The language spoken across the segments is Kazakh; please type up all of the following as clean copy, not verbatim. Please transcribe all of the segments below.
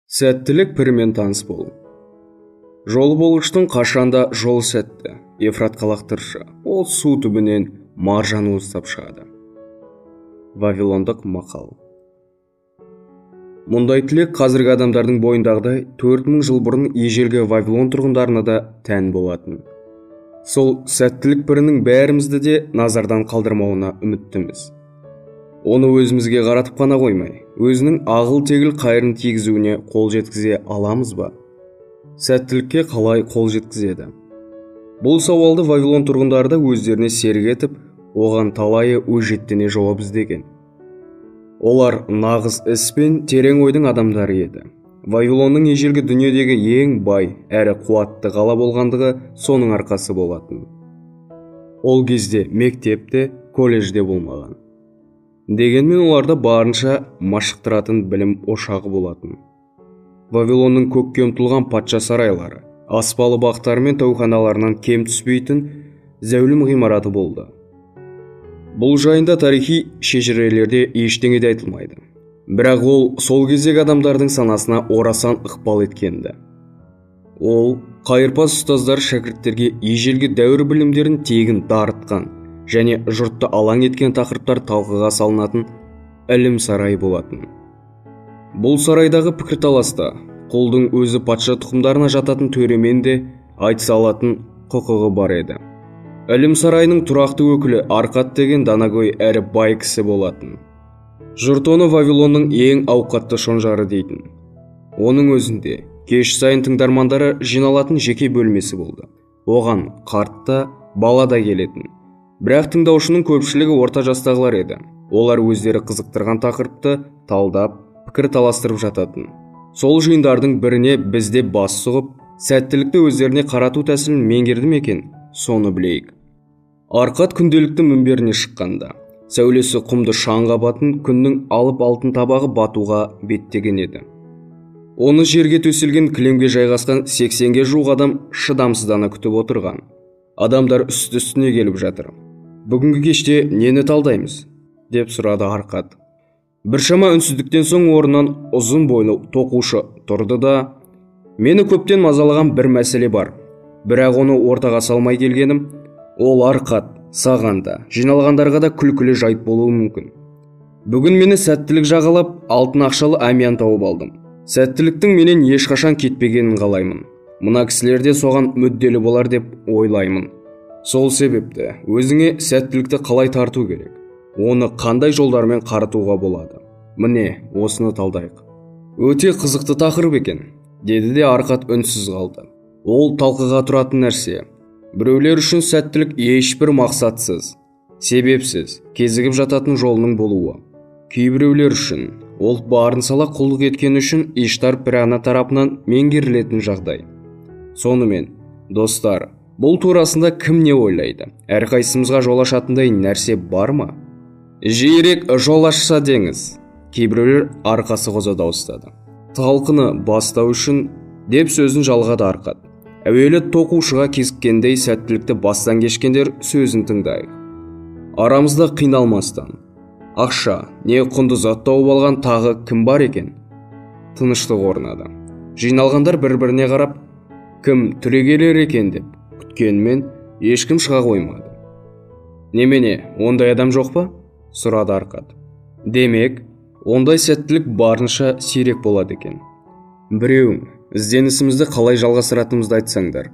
Сәттілік пірімен таныс болу. Жол болғыштың қашанда жол сәтті, Ефрат қалақтыршы, ол су түбінен маржан уыстап шығады. Вавилондық мақал. Мұндай тілек қазіргі адамдардың бойындағыдай 4000 жыл бұрын ежелгі Вавилон тұрғындарына да тән болатын. Сол сәттілік пірінің бәрімізді де назардан қалдырмауына үміттіміз. Оны өзімізге қаратып қана қоймай, өзінің ағыл-тегіл қайырын тигізуіне қол жеткізе аламыз ба? Сәттілікке қалай қол жеткізеді? Бұл сауалды Вавилон тұрғындары да өздеріне серік етіп, оған талайы өжеттене жауап іздеген. Олар нағыз іс пен терең ойдың адамдары еді. Вавилонның ежелгі дүниедегі ең бай әрі қуатты қала болғандығы соның арқасы болатын. Ол кезде мектепте, колледжде болмаған. Дегенмен оларда барынша машықтыратын білім ошағы болатын. Вавилонның көкке ұмтылған патша сарайлары, аспалы бақтары мен тәуханаларынан кем түспейтін зәулім ғимараты болды. Бұл жайында тарихи шежірелерде ештеңе де айтылмайды. Бірақ ол сол кездегі адамдардың санасына орасан ықпал еткенді. Ол қайырпаз ұстаздар шәкірттерге ежелгі дәуір білімдерін тегін дарытқан және жұртты алаң еткен тақырыптар талқыға салынатын ілім сарайы болатын. Бұл сарайдағы пікірталаста құлдың өзі патша тұқымдарына жататын төремен де айтыса алатын құқығы бар еді. Ілім сарайының тұрақты өкілі Арқат деген данагөй әрі бай кісі болатын. Жұрт оны Вавилонның ең ауқатты шонжары дейтін. Оның өзінде кеш сайын тыңдармандары жиналатын жеке бөлмесі болды. Оған қарт та, бала да келетін. Бірақ тыңдаушының көпшілігі орта жастағылар еді. Олар өздері қызықтырған тақырыпты талдап, пікір таластырып жататын. Сол жиындардың біріне бізде бас сұғып, сәттілікті өздеріне қарату тәсілін меңгерді ме екен, соны білейік. Арқат күнделікті мінберіне шыққанда, сәулесі құмды шаң қабатын күннің алып алтын табағы батуға беттеген еді. Оны жерге төселген кілемге жайғасқан 80-ге жуық адам шыдамсыздана күтіп отырған. Адамдар үсті-үстіне келіп жатыр. Бүгінгі кеште нені талдаймыз? Деп сұрады Арқат. Біршама үнсіздіктен соң орнынан ұзын бойлы тоқушы тұрды да, мені көптен мазалаған бір мәселе бар. Бірақ оны ортаға салмай келгенім, ол Арқат, саған да, жиналғандарға да күлкілі жайт болуы мүмкін. Бүгін мені сәттілік жағалап, алтын ақшалы әмиян тауып алдым. Сәттіліктің менен ешқашан кетпегенін қалаймын. Мына кісілер де соған мүдделі болар деп ойлаймын. Сол себепті өзіңе сәттілікті қалай тарту керек? Оны қандай жолдармен қаратуға болады? Міне, осыны талдайық. Өте қызықты тақырып екен, деді де Арқат үнсіз қалды. Ол талқыға тұратын нәрсе. Біреулер үшін сәттілік ешбір мақсатсыз, себепсіз, кезігіп жататын жолының болуы. Кейбіреулер үшін ол барын сала құлдық еткен үшін Иштар пірана тарапынан меңгерілетін жағдай. Сонымен, достар, бұл турасында кім не ойлайды? Әрқайсымызға жол ашатындай нәрсе бар ма? Жиірек жол ашса деңіз. Кейбіреулер арқасы қоза дауыстады. Талқыны бастау үшін деп сөзін жалғады Арқат. Әуелі тоқушыға кезіккендей сәттілікті бастан кешкендер сөзін тыңдайық. Арамызда қиналмастан. Ақша, не құнды зат тауып алған тағы кім бар екен? Тыныштық орнады. Жиналғандар бір-біріне қарап, кім түрегелер екен деп күткенмен ешкім шыға қоймады. Немене, ондай адам жоқ па? Сұрады Арқат. Демек, ондай сәттілік барынша сирек болады екен. Біреуің, ізденісімізді қалай жалғастыратынымызды айтсаңдар.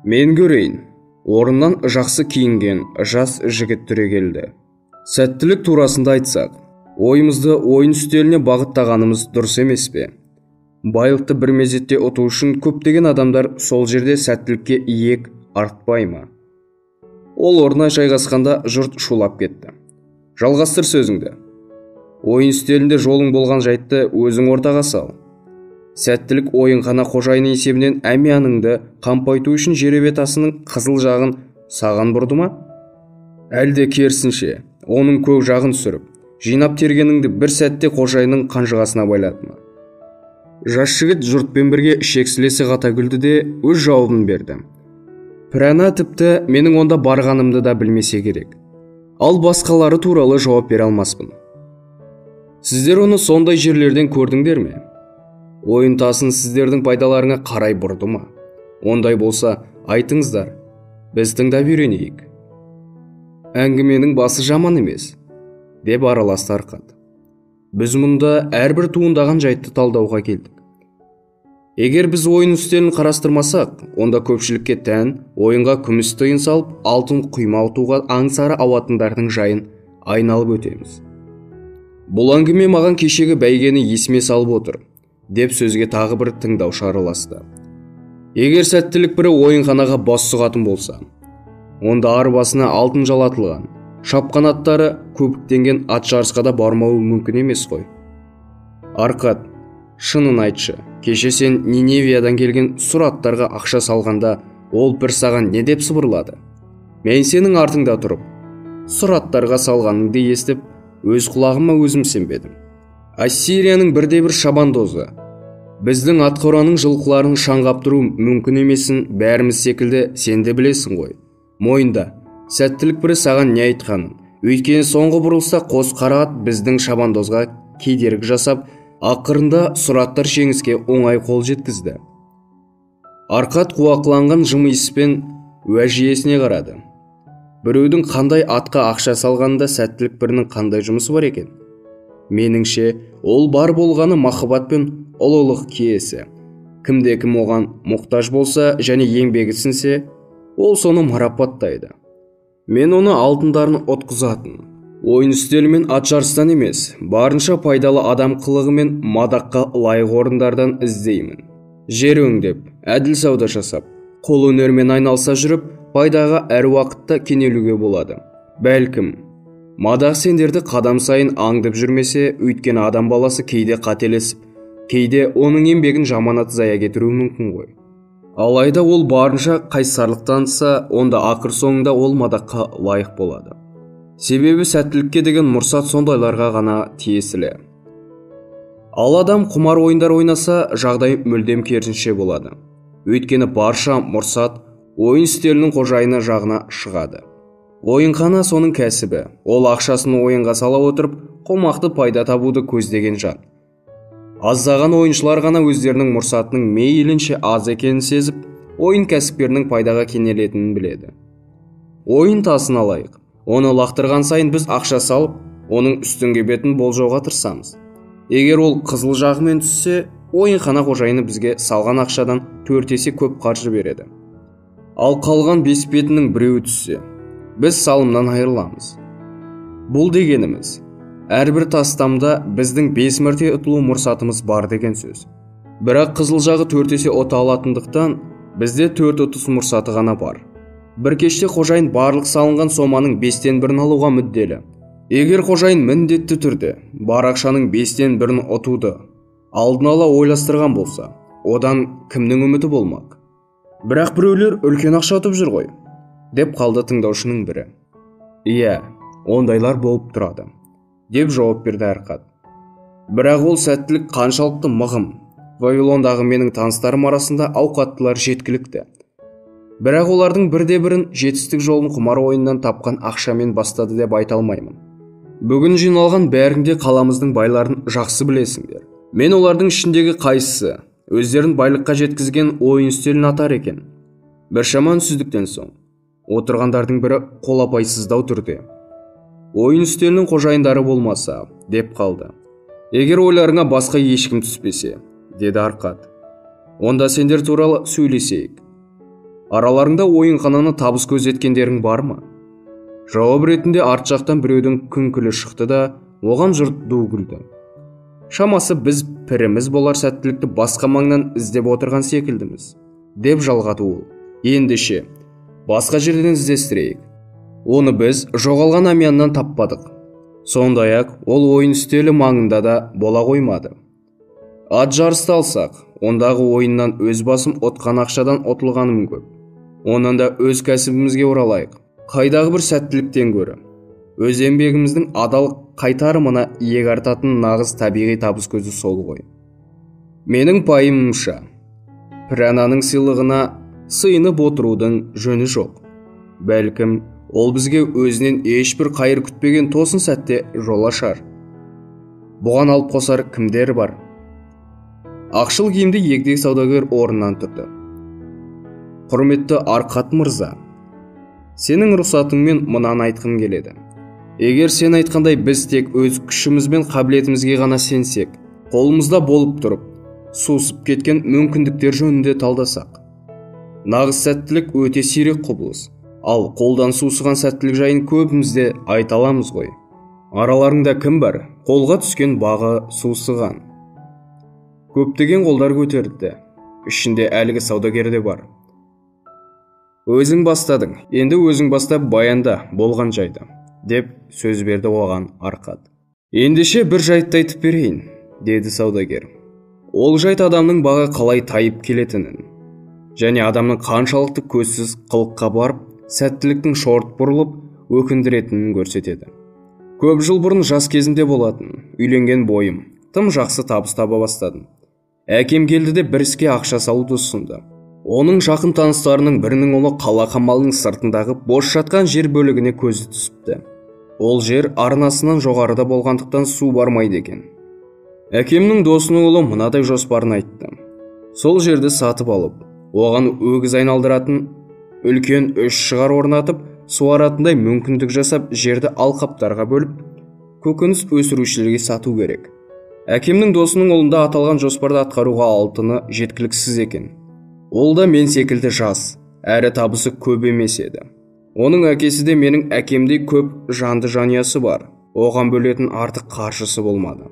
Мен көрейін. Орыннан жақсы киінген жас жігіт түрегелді. Сәттілік турасында айтсақ, ойымызды ойын үстеліне бағыттағанымыз дұрыс емес пе? Байлықты бір мезетте ұту үшін көптеген адамдар сол жерде сәттілікке иек артпай ма? Ол орнына жайғасқанда жұрт шулап кетті. Жалғастыр сөзіңді. Ойын үстелінде жолың болған жайтты өзің ортаға сал. Сәттілік ойынхана қожайыны есебінен әмияныңды қампайту үшін жеребе тасының қызыл жағын саған бұрды ма? Әлде керісінше, оның көк жағын сүріп, жинап тергеніңді бір сәтте қожайының қанжығасына байлады ма? Жас жігіт жұртпен бірге шексілесі қата күлді де өз жауабын берді. Пірана тіпті менің онда барғанымды да білмесе керек. Ал басқалары туралы жауап бере алмаспын. Сіздер оны сондай жерлерден көрдіңдер ме? Ойын тасын сіздердің пайдаларыңа қарай бұрды ма? Ондай болса, айтыңыздар, біз тыңдап үйренейік. Әңгіменің басы жаман емес, деп араласты Арқат. Біз мұнда әрбір туындаған жайтты талдауға келдік. Егер біз ойын үстелін қарастырмасақ, онда көпшілікке тән ойынға күміс тиын салып, алтын құйма ұтуға аңсары ауатындардың жайын айналып өтеміз. Бұл әңгіме маған кешегі бәйгені есіме салып отыр, деп сөзге тағы бір тыңдаушы араласты. Егер сәттілік бірі ойынханаға бас сұғатын болса, онда арбасына алтын жалатылған, шапқан аттары көбіктенген ат жарысқа да бармауы мүмкін емес қой. Арқат, шынын айтшы, кеше сен Ниневиядан келген сұр аттарға ақша салғанда, ол бір саған не деп сыбырлады? Мен сенің артыңда тұрып, сұр аттарға салғаныңды естіп, өз құлағыма өзім сенбедім. Ассирияның бірде-бір шабандозы, біздің атқораның жылқыларын шаңғап тұру мүмкін емесін бәріміз секілді сен де білесің ғой. Мойында, сәттілік бірі саған не айтқанын, өйткені соңғы бұрылса қос қара ат біздің шабандозға кедергі жасап, ақырында сұраттар жеңіске оңай қол жеткізді. Арқат қуақланған жымиыспен уәжиесіне қарады. Біреудің қандай атқа ақша салғанда сәттілік бірінің қандай жұмысы бар екен? Меніңше, ол бар болғаны махаббат пен ұлылық киесі. Кімде-кім оған мұқтаж болса және еңбегі сіңсе, ол соны марапаттайды. Мен оны алтындарын ұтқызатын, ойын үстелімен ат жарыстан емес, барынша пайдалы адам қылығы мен мадаққа лайық орындардан іздеймін. Жер өңдеп, әділ сауда жасап, қол өнермен айналса жүріп, пайдаға әр уақытта кенелуге болады. Бәлкім, мадақ сендерді қадам сайын аңдып жүрмесе, өйткені адам баласы кейде қателесіп, кейде оның еңбегін жаманат зая кетіруі мүмкін ғой. Алайда ол барынша қайсарлық танытса, онда ақыр соңында ол мадаққа лайық болады. Себебі сәттілікке деген мұрсат сондайларға ғана тиесілі. Ал адам құмар ойындар ойнаса, жағдай мүлдем керісінше болады. Өйткені барша мұрсат ойын үстелінің қожайыны жағына шығады. Ойынхана соның кәсібі, ол ақшасын ойынға сала отырып, қомақты пайда табуды көздеген жан. Аздаған ойыншылар ғана өздерінің мұрсатының мейлінше аз екенін сезіп, ойын кәсіпкерінің пайдаға кенелетінін біледі. Ойын тасын алайық. Оны лақтырған сайын біз ақша салып, оның үстіңгі бетін болжауға тырысамыз. Егер ол қызыл жағымен түссе, ойынхана қожайыны бізге салған ақшадан 4 есе көп қаржы береді. Ал қалған 5 бетінің біреуі түссе, біз салымнан айырыламыз. Бұл дегеніміз, әрбір тастамда біздің 5 мәрте ұтылу мұрсатымыз бар деген сөз. Бірақ қызыл жағы 4 есе ұта алатындықтан, бізде 4 ұтыс мұрсаты ғана бар. Бір кеште қожайын барлық салынған соманың 5-тен 1-ін алуға мүдделі. Егер қожайын міндетті түрде бар ақшаның 5-тен 1-ін ұтуды алдын ала ойластырған болса, одан кімнің үміті болмақ? Бірақ біреулер үлкен ақша ұтып жүр ғой, деп қалды тыңдаушының бірі. Иә, ондайлар болып тұрады, деп жауап берді Арқат. Бірақ ол сәттілік қаншалықты мығым. Вавилондағы менің таныстарым арасында ауқаттылар жеткілікті. Бірақ олардың бірде-бірін жетістік жолын құмар ойыннан тапқан ақшамен бастады деп айта алмаймын. Бүгін жиналған бәріңде қаламыздың байларын жақсы білесіңдер. Мен олардың ішіндегі қайсысы өздерін байлыққа жеткізген ойын үстелін атар екен. Біршама үнсіздіктен соң отырғандардың бірі қолапайсыздау түрде: ойын үстелінің қожайындары болмаса, деп қалды. Егер ойларыңа басқа ешкім түспесе, деді Арқат, онда сендер туралы сөйлесейік. Араларыңда ойынхананы табыс көзеткендерің бар ма? Жауап ретінде арт жақтан біреудің күңкілі шықты да, оған жұрт ду күлді. Шамасы біз піріміз болар сәттілікті басқа маңнан іздеп отырған секілдіміз, деп жалғады ол. Ендеше, басқа жерден іздестірейік. Оны біз жоғалған Амияннан таппадық. Сондай-ақ ол ойын үстелі маңында да бола қоймады. Ат жарысты алсақ, ондағы ойыннан өз басым отқан ақшадан ұтылғаным көп. Онан да өз кәсібімізге оралайық. Қайдағы бір сәттіліктен көрі, өз еңбегіміздің адал қайтарымына иек артатын нағыз табиғи табыс көзі сол ғой. Менің пайымымша, пір-ананың сыйлығына сыйынып отырудың жөні жоқ. Бәлкім, ол бізге өзінен ешбір қайыр күтпеген тосын сәтте жол ашар. Бұған алып қосар кімдер бар? Ақшыл киімді егде саудагер орнынан тұрды. Құрметті Арқат мырза, сенің рұқсатыңмен мынаны айтқым келеді. Егер сен айтқандай біз тек өз күшіміз бен қабілетімізге ғана сенсек, қолымызда болып тұрып, сусып кеткен мүмкіндіктер жөнінде талдасақ, нағыз сәттілік өте сирек құбылыс, ал қолдан сусыған сәттілік жайын көбімізде айта аламыз ғой. Араларыңда кім бар? Қолға түскен бағы сусыған. Көптеген қолдар көтерілді. Ішінде әлгі саудагер де бар. Өзің бастадың, енді өзің бастап баянда болған жайды, деп сөз берді оған Арқат. Ендеше бір жайтты айтып берейін, деді саудагер. Ол жайт адамның бағы қалай тайып келетінін, және адамның қаншалықты көзсіз қылыққа барып, сәттіліктің шорт бұрылып, өкіндіретінін көрсетеді. Көп жыл бұрын жас кезімде болатын, үйленген бойым, тым жақсы табыс таба бастадым. Әкем келді де бір іске ақша салуды ұсынды. Оның жақын таныстарының бірінің ұлы қала қамалының сыртындағы бос жатқан жер бөлігіне көзі түсіпті. Ол жер арнасынан жоғарыда болғандықтан су бармайды екен. Әкемнің досының ұлы мынадай жоспарын айтты. Сол жерді сатып алып, оған өгіз айналдыратын үлкен үш шығар орнатып, суаратындай мүмкіндік жасап, жерді алқаптарға бөліп, көкөніс өсірушілерге сату керек. Әкемнің досының ұлында аталған жоспарды атқаруға алтыны жеткіліксіз екен. Ол да мен секілді жас, әрі табысы көп емес еді. Оның әкесі де менің әкемдей көп жанды жанұясы бар. Оған бөлетін артық қаржысы болмады.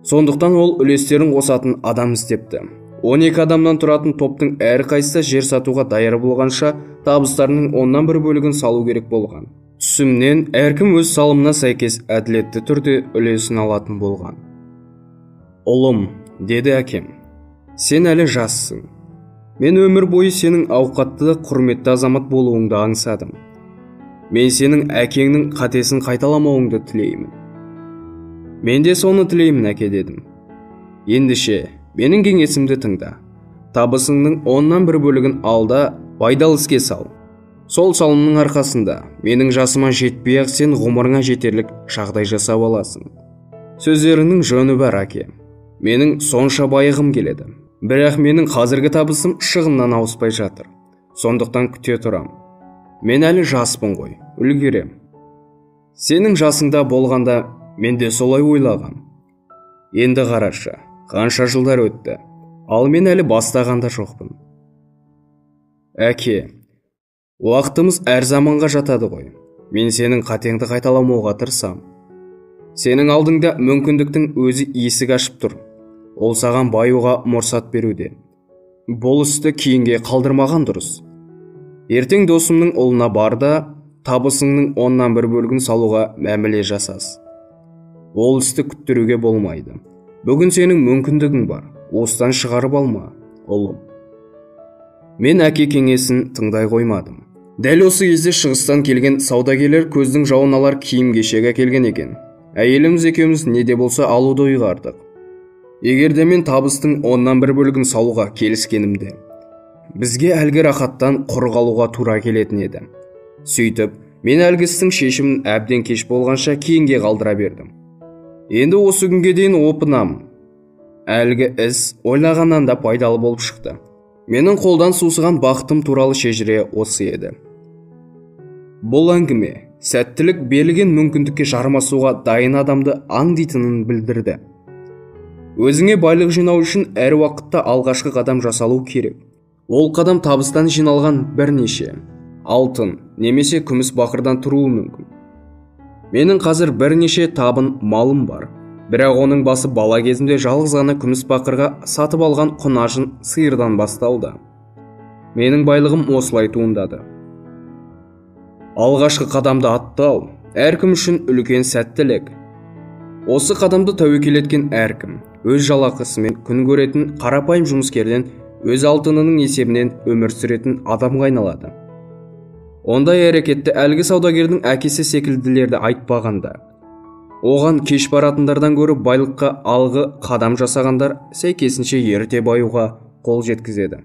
Сондықтан ол үлестерін қосатын адам іздепті. 12 адамнан тұратын топтың әрқайсысы жер сатуға даяр болғанша табыстарының оннан бір бөлігін салу керек болған. Түсімнен әркім өз салымына сәйкес әділетті түрде үлесін алатын болған. Ұлым, деді әкем, сен әлі жассың. Мен өмір бойы сенің ауқатты, құрметті азамат болуыңды аңсадым. Мен сенің әкеңнің қатесін қайталамауыңды тілеймін. Мен де соны тілеймін, әке, дедім. Ендеше, менің кеңесімді тыңда. Табысыңның оннан бір бөлігін алда, пайдалы іске сал. Сол салымның арқасында менің жасыма жетпей-ақ сен ғұмырыңа жетерлік жағдай жасап аласың. Сөздеріңнің жөні бар, әке. Менің сонша байығым келеді. Бірақ менің қазіргі табысым шығыннан ауыспай жатыр. Сондықтан күте тұрам. Мен әлі жаспын ғой, үлгерем. Сенің жасыңда болғанда мен де солай ойлағам. Енді қарашы, қанша жылдар өтті, ал мен әлі бастағанда жоқпын. Әке, уақытымыз әр заманға жатады ғой. Мен сенің қатеңді қайталамауға тырысам. Сенің алдыңда мүмкіндіктің өзі есік ашып тұр. Ол саған баюға мұрсат беруде. Бұл істі кейінге қалдырмаған дұрыс. Ертең досымның ұлына бар да, табысыңның оннан бір бөлігін салуға мәміле жасас. Ол істі күттіруге болмайды. Бүгін сенің мүмкіндігің бар. Осыдан шығарып алма, ұлым. Мен әке кеңесін тыңдай қоймадым. Дәл осы кезде шығыстан келген саудагерлер көздің жауын алар киім-кешек әкелген екен. Әйеліміз екеуміз не де болса алуды ұйғардық. Егерде мен табыстың оннан бір бөлігін салуға келіскенімде, бізге әлгі рахаттан құр қалуға тура келетін еді. Сөйтіп, мен әлгі істің шешімін әбден кеш болғанша кейінге қалдыра бердім. Енді осы күнге дейін опынам. Әлгі іс ойлағаннан да пайдалы болып шықты. Менің қолдан сусыған бақытым туралы шежіре осы еді. Бұл әңгіме сәттілік берілген мүмкіндікке жармасуға дайын адамды аңдитынын білдірді. Өзіңе байлық жинау үшін әр уақытта алғашқы қадам жасалу керек. Ол қадам табыстан жиналған бірнеше алтын немесе күміс бақырдан тұруы мүмкін. Менің қазір бірнеше табын малым бар. Бірақ оның басы бала кезімде жалғыз ғана күміс бақырға сатып алған құнажын сиырдан басталды. Менің байлығым осылай туындады. Алғашқы қадамды аттау әркім үшін үлкен сәттілік. Осы қадамды тәуекел еткен әркім өз жалақысымен күн көретін қарапайым жұмыскерден өз алтынының есебінен өмір сүретін адамға айналады. Ондай әрекетті әлгі саудагердің әкесі секілділерді айтпағанда, оған кеш баратындардан гөрі байлыққа алғы қадам жасағандар сәйкесінше ерте баюға қол жеткізеді.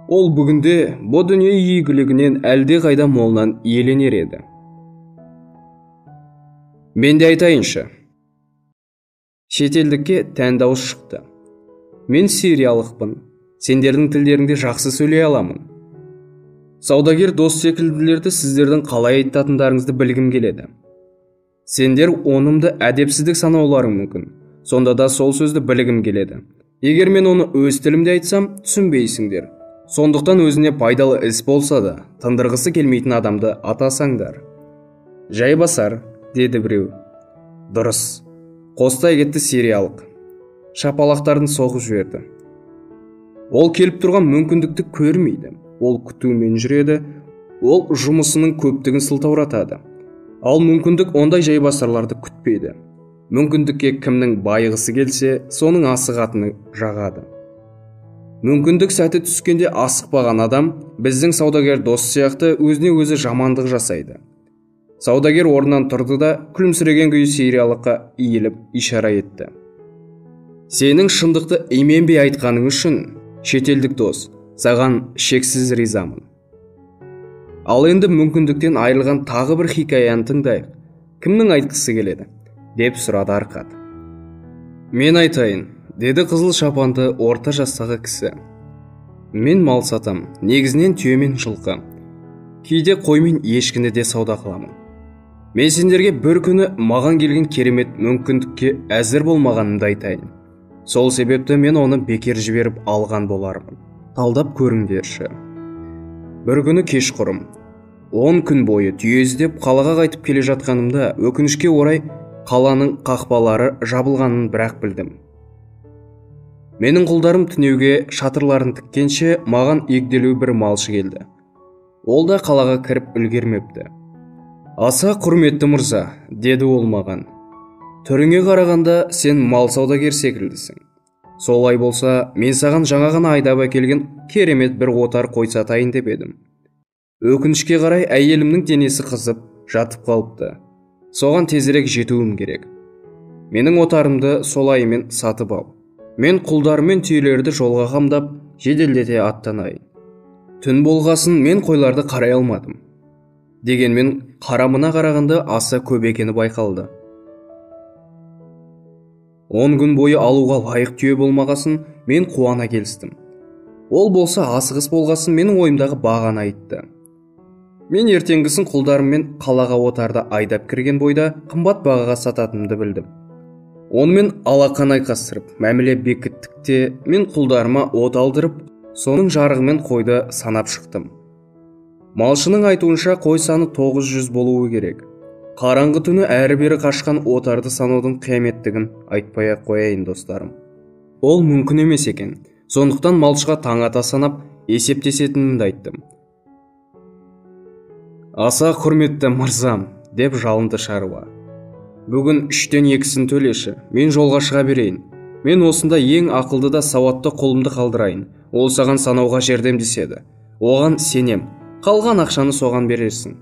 Ол бүгінде бұл дүние игілігінен әлде қайда молынан иеленер еді. Мен де айтайыншы. Шетелдікке тән дауыс шықты. Мен сириялықпын. Сендердің тілдеріңде жақсы сөйлей аламын. Саудагер дос секілділерді сіздердің қалай айтатындарыңызды білгім келеді. Сендер онымды әдепсіздік санауларың мүмкін. Сонда да сол сөзді білгім келеді. Егер мен оны өз тілімде айтсам, түсінбейсіңдер. Сондықтан өзіне пайдалы іс болса да, тындырғысы келмейтін адамды атасаңдар. Жайбасар, деді біреу. Дұрыс. Қостай кетті сириялық. Шапалақтарын соғып жіберді. Ол келіп тұрған мүмкіндікті көрмейді. Ол күтумен жүреді. Ол жұмысының көптігін сылтауратады. Ал мүмкіндік ондай жайбасарларды күтпейді. Мүмкіндікке кімнің байығысы келсе, соның асығатыны жағады. Мүмкіндік сәті түскенде асықпаған адам, біздің саудагер дос сияқты өзіне өзі жамандық жасайды. Саудагер орнынан тұрды да, күлімсіреген күйі сириялыққа иіліп ишара етті. Сенің шындықты именбей айтқаның үшін, шетелдік дос, саған шексіз ризамын. Ал енді мүмкіндіктен айырылған тағы бір хикаяны тыңдайық. Кімнің айтқысы келеді? Деп сұрады Арқат. Мен айтайын, деді қызыл шапанды орта жастағы кісі. Мен мал сатам, негізінен түйе мен жылқы. Кейде қой мен ешкіні де сауда қыламын. Мен сендерге бір күні маған келген керемет мүмкіндікке әзір болмағанымды айтайын. Сол себепті мен оны бекер жіберіп алған болармын. Талдап көріңдерші. Бір күні кешқұрым, 10 күн бойы түйе іздеп қалаға қайтып келе жатқанымда, өкінішке орай қаланың қақпалары жабылғанын бірақ білдім. Менің құлдарым түнеуге шатырларын тіккенше маған егделеу бір малшы келді. Ол да қалаға кіріп үлгермепті. Аса құрметті мырза, деді ол маған. Түріңе қарағанда сен мал саудагер секілдісің. Солай болса, мен саған жаңа ғана айдап әкелген керемет бір отар қой сатайын деп едім. Өкінішке қарай әйелімнің денесі қызып, жатып қалыпты. Соған тезірек жетуім керек. Менің отарымды солайымен сатып ал. Мен құлдар мен түйелерді жолға қамдап, жеделдете аттанайын. Түн болғасын мен қойларды қарай алмадым. Дегенмен қарамына қарағанда аса көп екені байқалды. 10 күн бойы алуға лайық түйе болмағасын, мен қуана келістім. Ол болса асығыс болғасын менің ойымдағы бағаны айтты. Мен ертеңгісін құлдарыммен қалаға отарды айдап кірген бойда қымбат бағаға сататынымды білдім. Онымен алақан айқастырып, мәміле бекіттікте мен құлдарыма от алдырып, соның жарығымен қойды санап шықтым. Малшының айтуынша қой саны 900 болуы керек. Қараңғы түні әрі-бері қашқан отарды санаудың қияметтігін айтпай-ақ қояйын достарым. Ол мүмкін емес екен. Сондықтан малшыға таң ата санап есептесетінімді айттым. Аса құрметті мырзам, деп жалынды шаруа. Бүгін 3-тен 2-сін төлеші, мен жолға шыға берейін. Мен осында ең ақылды да сауатты қолымды қалдырайын. Ол саған санауға жәрдемдеседі. Оған сенем. Қалған ақшаны соған берерсің.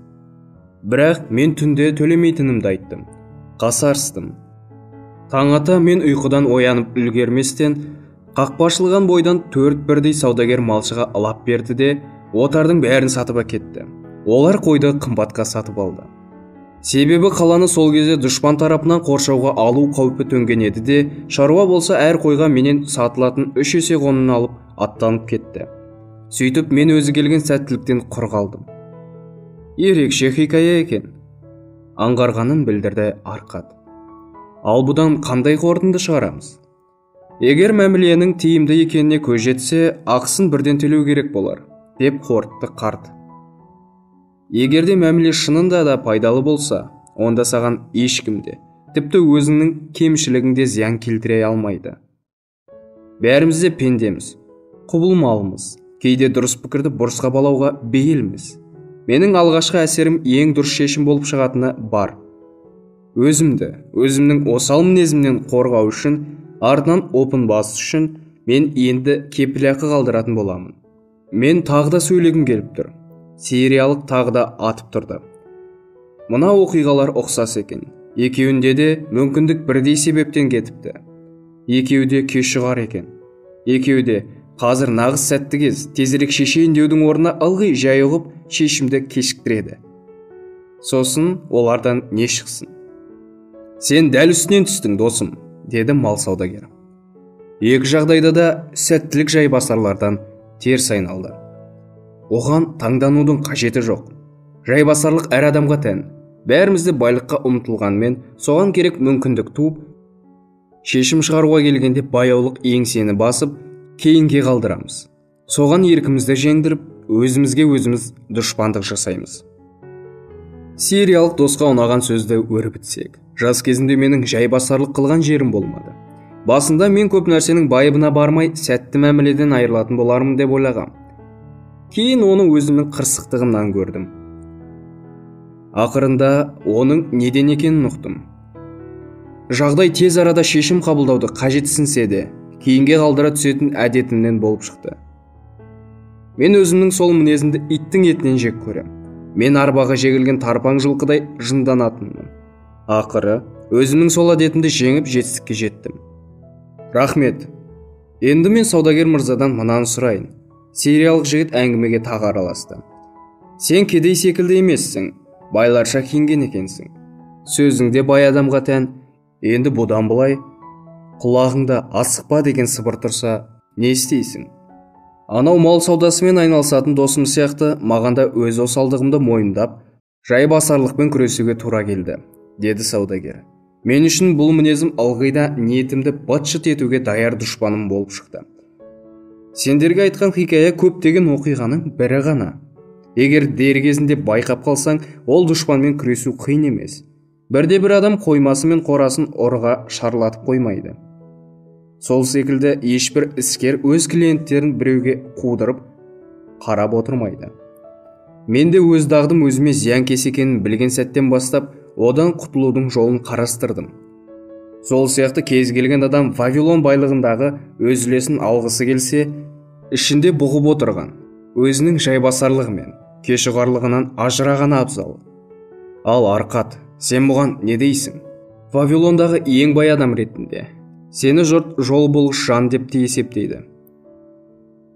Бірақ мен түнде төлемейтінімді айттым. Қасарыстым. Таң ата мен ұйқыдан оянып үлгерместен, қақпашылған бойдан 4 бірдей саудагер малшыға алап берді де, отардың бәрін сатып әкетті. Олар қойды қымбатқа сатып алды. Себебі қаланы сол кезде дұшпан тарапынан қоршауға алу қаупі төнген еді де, шаруа болса әр қойға менен сатылатын 3 есе қонын алып аттанып кетті. Сөйтіп мен өзі келген сәттіліктен құр қалдым. Ерекше хикая екен. Аңғарғанын білдірді Арқат. Ал бұдан қандай қорытынды шығарамыз? Егер мәміленің тиімді екеніне көз жетсе, ақысын бірден төлеу керек болар, деп қорытты қарт. Егерде мәміле шынында да пайдалы болса, онда саған ешкімде, тіпті өзіңнің кемшілігіңде зиян келтіре алмайды. Бәріміз де пендеміз, құбылмалымыз, кейде дұрыс пікірді бұрысқа балауға бейілміз. Менің алғашқы әсерім ең дұрыс шешім болып шығатыны бар. Өзімнің осал мінезімнен қорғау үшін, артынан опын бас үшін мен енді кепілақы қалдыратын боламын. Мен тағы да сөйлегім келіп тұр. Сириялық тағы да атып тұрды. Мына оқиғалар ұқсас екен. Екеуінде де мүмкіндік бірдей себептен кетіпті. Екеуі де кеш шығар екен. Екеуі де қазір нағыз сәтті кез, тезірек шешейін деудің орнына ылғи жай ұғып шешімді кешіктіреді. Сосын олардан не шықсын? Сен дәл үстінен түстің, досым, деді мал саудагері. Екі жағдайда да сәттілік жайбасарлардан теріс айналды. Оған таңданудың қажеті жоқ. Жайбасарлық әр адамға тән. Бәрімізде байлыққа ұмтылғанмен соған керек мүмкіндік туып, шешім шығаруға келгенде баяулық еңсені басып, кейінге қалдырамыз. Соған еркімізді жеңдіріп, өзімізге өзіміз дұшпандық жасаймыз. Сериялық досқа ұнаған сөзді өрбітсек, жас кезімде менің жайбасарлық қылған жерім болмады. Басында мен көп нәрсенің байыбына бармай, сәтті мәміледен айырылатын болармын деп ойлағам. Кейін оны өзімнің қырсықтығымнан көрдім. Ақырында оның неден екенін ұқтым. Жағдай тез арада шешім қабылдауды қажетсінсе де, кейінге қалдыра түсетін әдетімнен болып шықты. Мен өзімнің сол мінезімді иттің етінен жек көрем. Мен арбаға жегілген тарпаң жылқыдай жынданатынмын. Ақыры өзімнің сол әдетімді жеңіп жетістікке жеттім. Рахмет. Енді мен саудагер мырзадан мынаны сұрайын. Сериялық жігіт әңгімеге тағы араласты. Сен кедей секілді емессің, байларша киінген екенсің. Сөзіңде бай адамға тән. Енді бұдан былай құлағыңда асықпа деген сыбыр тұрса, не істейсің? Анау мал саудасымен айналысатын досым сияқты маған да өз осалдығымды мойындап, жайбасарлықпен күресуге тура келді, деді саудагер. Мен үшін бұл мінезім ылғи да ниетімді быт-шыт етуге даяр дұшпаным болып шықты. Сендерге айтқан хикая көптеген оқиғаның бірі ғана. Егер дер кезінде байқап қалсаң, ол дұшпанмен күресу қиын емес. Бірде-бір адам қоймасы мен қорасын ұрыға шарлатып қоймайды. Сол секілді ешбір іскер өз клиенттерін біреуге қудырып қарап отырмайды. Мен де өз дағдым өзіме зиянкес екенін білген сәттен бастап, одан құтылудың жолын қарастырдым. Сол сияқты кез келген адам Вавилон байлығындағы өз үлесін алғысы келсе, ішінде бұғып отырған, өзінің жайбасарлығымен, кешіғарлығынан ажырағаны абзал. Ал Арқат, сен бұған не дейсің? Вавилондағы ең бай адам ретінде сені жұрт жол болғыш жан деп те есептейді.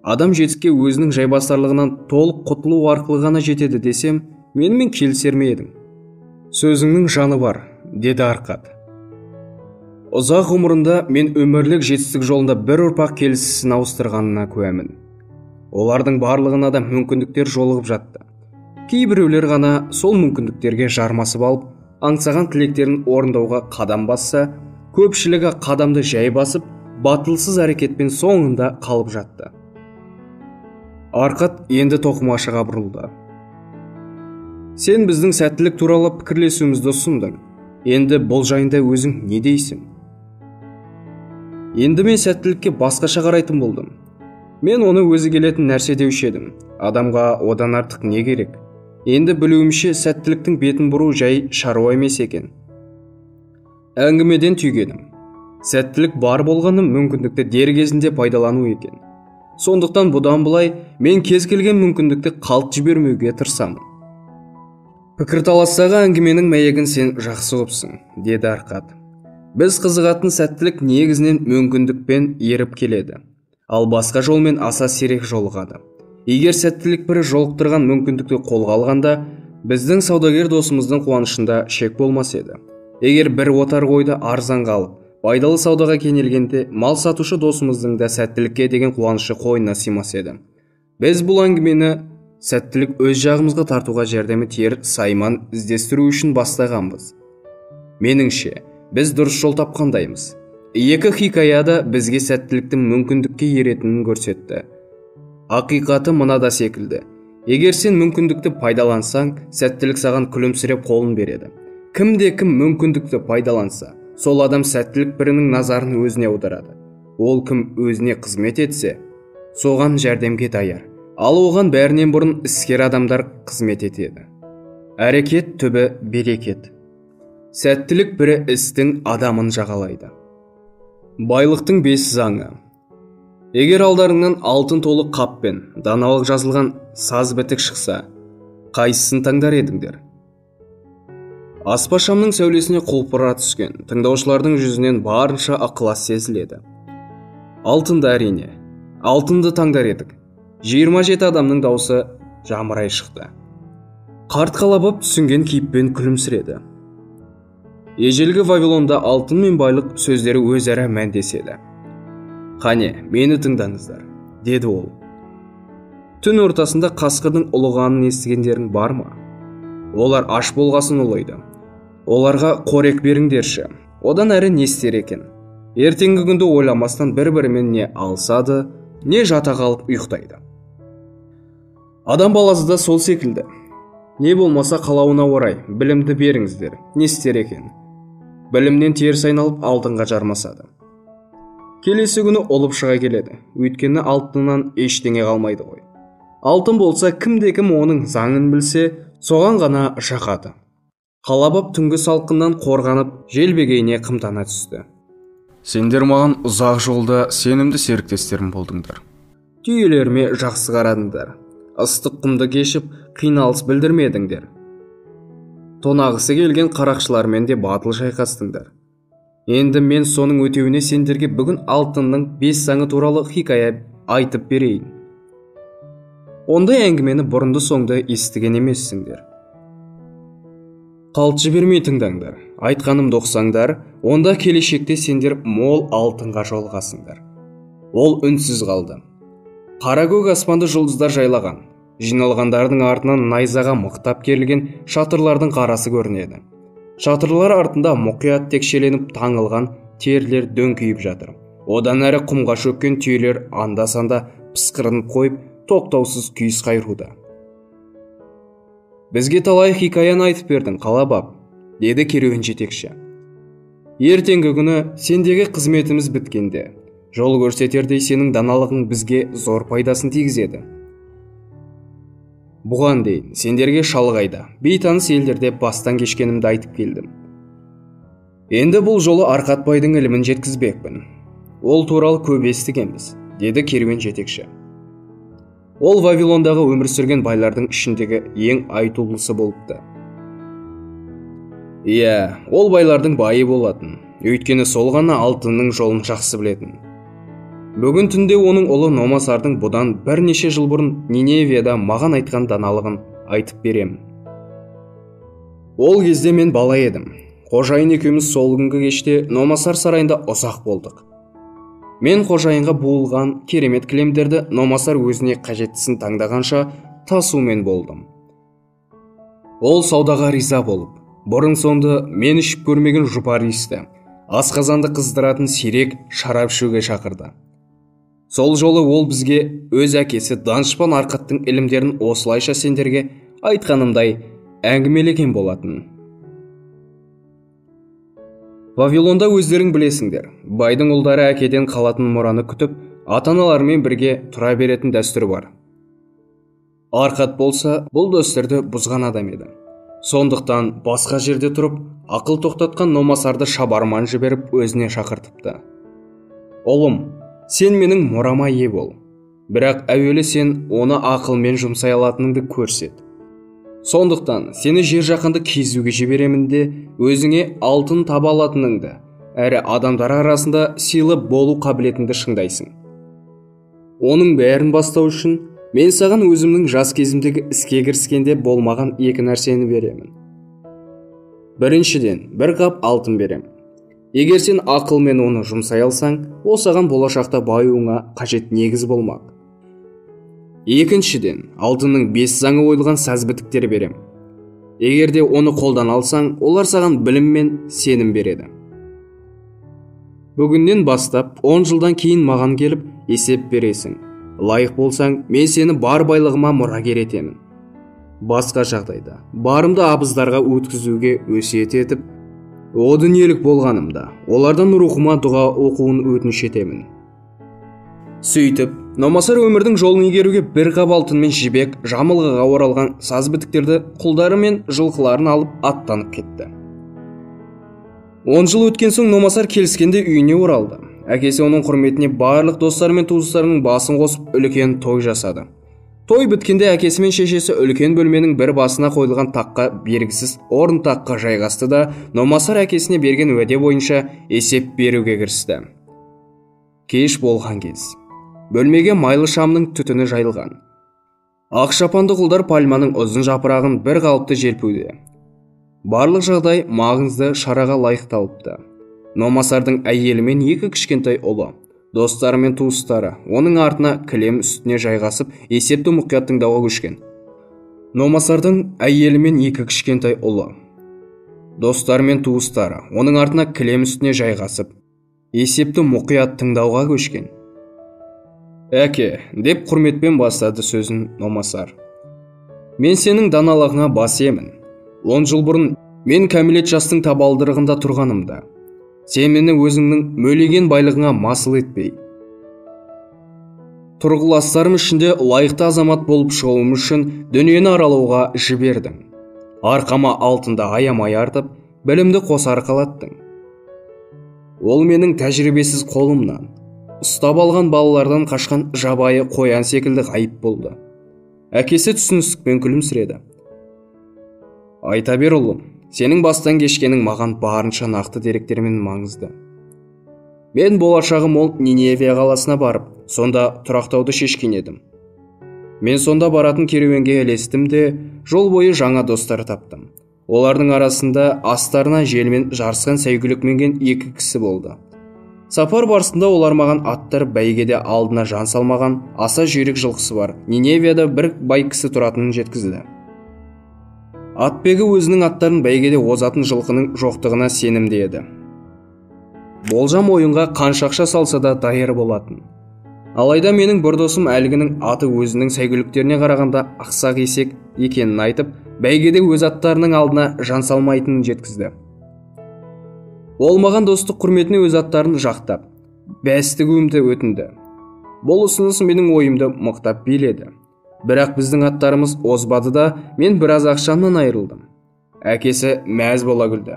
Адам жетістікке өзінің жайбасарлығынан толық құтылу арқылы ғана жетеді десем, менімен келісер ме едің? Сөзіңнің жаны бар, деді Арқат. Ұзақ ғұмырында мен өмірлік жетістік жолында бір ұрпақ келісісін ауыстырғанына куәмін. Олардың барлығына да мүмкіндіктер жолығып жатты. Кейбіреулер ғана сол мүмкіндіктерге жармасып алып, аңсаған тілектерін орындауға қадам басса, көпшілігі қадамды жай басып, батылсыз әрекетпен соңында қалып жатты. Арқат енді тоқымашыға бұрылды. Сен біздің сәттілік туралы пікірлесуімізді ұсындың. Енді бұл жайында өзің не дейсің? Енді мен сәттілікке басқаша қарайтын болдым. Мен оны өзі келетін нәрсе деуші едім. Адамға одан артық не керек? Енді білуімше сәттіліктің бетін бұру жай шаруа емес екен. Әңгімеден түйгенім. Сәттілік бар болғаны мүмкіндікті дер кезінде пайдалану екен. Сондықтан бұдан былай мен кез келген мүмкіндікті қалт жібермеуге тырысамын. Пікірталастағы әңгіменің мәйегін сен жақсы ұғыпсың, деді Арқат. Біз қызығатын сәттілік негізінен мүмкіндікпен еріп келеді, ал басқа жолмен аса сирек жолығады. Егер сәттілік бірі жолықтырған мүмкіндікті қолға алғанда, біздің саудагер досымыздың қуанышында шек болмас еді. Егер бір отар қойды арзанға алып, пайдалы саудаға кенелгенде, мал сатушы досымыздың да сәттілікке деген қуанышы қойнына сыймас еді. Біз бұл әңгімені сәттілік өз жағымызға тартуға жәрдемі тиер сайман іздестіру үшін бастағанбыз. Меніңше, біз дұрыс жол тапқандаймыз. Екі хикаяда бізге сәттіліктің мүмкіндікке еретінін көрсетті. Ақиқаты мынада секілді. Егер сен мүмкіндікті пайдалансаң, сәттілік саған күлімсіреп қолын береді. Кім мүмкіндікті пайдаланса, сол адам сәттілік бірінің назарын өзіне аударады. Ол кім өзіне қызмет етсе, соған жәрдемге даяр. Ал оған бәрінен бұрын іскер адамдар қызмет етеді. Әрекет түбі берекет. Сәттілік бірі істің адамын жағалайды. Байлықтың 5 заңы. Егер алдарыңнан алтын толы қап пен даналық жазылған саз бітік шықса, қайсысын таңдар едіңдер? Аспашамның сәулесіне құлпыра түскен тыңдаушылардың жүзінен барынша ықылас сезіледі. Алтынды әрине, алтынды таңдар едік. 27 адамның даусы жамырай шықты. Қарт қалабап түсінген кейіппен күлімсіреді. Ежелгі Вавилонда алтын мен байлық сөздері өзара мәндеседі. Қане, мені тыңдаңыздар, деді ол. Түн ортасында қасқырдың ұлығанын естігендерің бар ма? Олар аш болғасын ұлайды. Оларға қорек беріңдерші. Одан әрі не істер екен? Ертеңгі күнді ойламастан бір-бірімен не алысады, не жата қалып ұйықтайды. Адам баласы да сол секілді. Не болмаса қалауына орай білімді беріңіздер, не істер екен? Білімнен теріс айналып алтынға жармасады. Келесі күні олып шыға келеді, өйткені алтыннан ештеңе қалмайды ғой. Алтын болса кімде-кім оның заңын білсе, соған ғана жақады. Қалабап түнгі салқыннан қорғанып, желбегейіне қымтана түсті. Сендер маған ұзақ жолда сенімді серіктестерім болдыңдар. Түйелеріме жақсы қарадыңдар. Ыстық құмды кешіп, қиналыс білдірмедіңдер. Тонағысы келген қарақшылармен де батыл шайқастыңдар. Енді мен соның өтеуіне сендерге бүгін алтынның 5 заңы туралы хикая айтып берейін. Ондай әңгімені бұрынды соңды естіген емессіңдер. Қалт жібермей тыңдаңдар. Айтқанымды оқысаңдар, онда келешекте сендер мол алтынға жолығасыңдар. Ол үнсіз қалды. Қара көк аспанды жұлдыздар жайлаған. Жиналғандардың артынан найзаға мықтап керілген шатырлардың қарасы көрінеді. Шатырлар артында мұқият текшеленіп таңылған терлер дөңкиіп жатыр. Одан әрі құмға шөккен түйелер анда-санда пысқырынып қойып, тоқтаусыз күйіс қайыруда. Бізге талай хикаяны айтып бердің, Қалабап, деді керуен жетекші. Ертеңгі күні сендегі қызметіміз біткенде, жол көрсетердей сенің даналығың бізге зор пайдасын тигізеді. Бұған дейін сендерге шалғайда, бейтаныс елдерде бастан кешкенімді айтып келдім. Енді бұл жолы Арқатбайдың ілімін жеткізбекпін. Ол туралы көп естігенбіз, деді керуен жетекші. Ол Вавилондағы өмір сүрген байлардың ішіндегі ең айтулысы болыпты. Иә, ол байлардың байы болатын, өйткені сол ғана алтынның жолын жақсы білетін. Бүгін түнде оның ұлы Номасардың бұдан бірнеше жыл бұрын Ниневияда маған айтқан даналығын айтып берем. Ол кезде мен бала едім. Қожайын екеуміз сол күнгі кеште Номасар сарайында ұзақ болдық. Мен қожайынға буылған керемет кілемдерді Номасар өзіне қажеттісін таңдағанша тасумен болдым. Ол саудаға риза болып, бұрын сонды мен ішіп көрмеген жұпар иісті, асқазанды қыздыратын сирек шарап ішуге шақырды. Сол жолы ол бізге өз әкесі Данышпан Арқаттың ілімдерін осылайша сендерге айтқанымдай әңгімелеген болатын. Вавилонда өздерің білесіңдер, байдың ұлдары әкеден қалатын мұраны күтіп, ата-аналарымен бірге тұра беретін дәстүр бар. Арқат болса, бұл дәстүрді бұзған адам еді. Сондықтан басқа жерде тұрып, ақыл тоқтатқан Номасарды шабарман жіберіп өзіне шақыртыпты. Ұлым, сен менің мұрама ие бол. Бірақ әуелі сен оны ақылмен жұмсай алатыныңды көрсет. Сондықтан сені жер жақынды кезуге жіберемін де, өзіңе алтын таба алатыныңды, әрі адамдар арасында сыйлы болу қабілетіңді шыңдайсың. Оның бәрін бастау үшін мен саған өзімнің жас кезімдегі іске кіріскенде болмаған екі нәрсені беремін. Біріншіден, бір қап алтын берем. Егер сен ақылмен оны жұмсай алсаң, ол саған болашақта баюыңа қажет негіз болмақ. Екіншіден, алтынның 5 заңы ойылған саз бітіктері берем. Егер де оны қолдан алсаң, олар саған білім мен сенім береді. Бүгіннен бастап 10 жылдан кейін маған келіп есеп бересің. Лайық болсаң, мен сені бар байлығыма мұрагер етемін. Басқа жағдайда, барымды абыздарға өткізуге өсиет етіп, о дүниелік болғанымда, олардан рухыма дұға оқуын өтініш етемін. Сөйтіп, Номасар өмірдің жолын игеруге бір қап алтын мен жібек жамылғыға оралған саз бітіктерді құлдары мен жылқыларын алып аттанып кетті. 10 жыл өткен соң Номасар келіскенде үйіне оралды. Әкесі оның құрметіне барлық достары мен туыстарының басын қосып үлкен той жасады. Той біткенде әкесі мен шешесі үлкен бөлменің бір басына қойылған таққа бергісіз орын таққа жайғасты да, Номасар әкесіне берген уәде бойынша есеп беруге кірісті. Кеш болған кез. Бөлмеге майлы шамның түтіні жайылған. Ақ шапанды құлдар пальманың ұзын жапырағын бір қалыпты желпуде. Барлық жағдай маңызды шараға лайықталыпты. Номасардың әйелі мен екі кішкентай ұлы, Достары мен туыстары оның артына кілем үстіне жайғасып есепті мұқият тыңдауға көшкен. Номасардың әйелі мен 2 кішкентай ұлы. Достары мен туыстары оның артына кілем үстіне жайғасып есепті мұқият тыңдауға көшкен. «Әке», деп құрметпен бастады сөзін Номасар. «Мен сенің даналығыңа бас иемін. 10 жыл бұрын мен кәмелет жастың табалдырығында тұрғанымда, сен мені өзіңнің мөлеген байлығыңа масыл етпей, тұрғыластарым ішінде лайықты азамат болып шығуым үшін дүниені аралауға жібердің. Арқама алтынды аямай артып, білімді қосар қалаттың. Ол менің тәжірибесіз қолымнан ұстап алған балалардан қашқан жабайы қоян секілді ғайып болды». Әкесі түсіністікпен күлімсіреді. «Айта бер ұлым, сенің бастан кешкенің маған барынша нақты деректермен маңызды. Мен болашағым ол Ниневия қаласына барып, сонда тұрақтауды шешкен едім. Мен сонда баратын керуенге ілестім де, жол бойы жаңа достар таптым. Олардың арасында астарына желмен жарысқан сәйгүлік мінген 2 кісі болды. Сапар барысында олар маған аттар бәйгеде алдына жан салмаған аса жүйрік жылқысы бар Ниневияда бір бай кісі тұратынын жеткізді. Атбегі өзінің аттарын бәйгеде озатын жылқының жоқтығына сенімді еді. Болжам ойынға қанша ақша салса да дайыр болатын. Алайда менің бір досым әлгінің аты өзінің сәйгүліктеріне қарағанда ақсақ есек екенін айтып, бәйгеде өз аттарының алдына жан салмайтынын жеткізді. Ол маған достық құрметіне өз аттарын жақтап, бәстігуімді өтінді. Бұл ұсыныс менің ойымды мықтап биледі. Бірақ біздің аттарымыз озбады да, мен біраз ақшамнан айырылдым. Әкесі мәз бола күлді.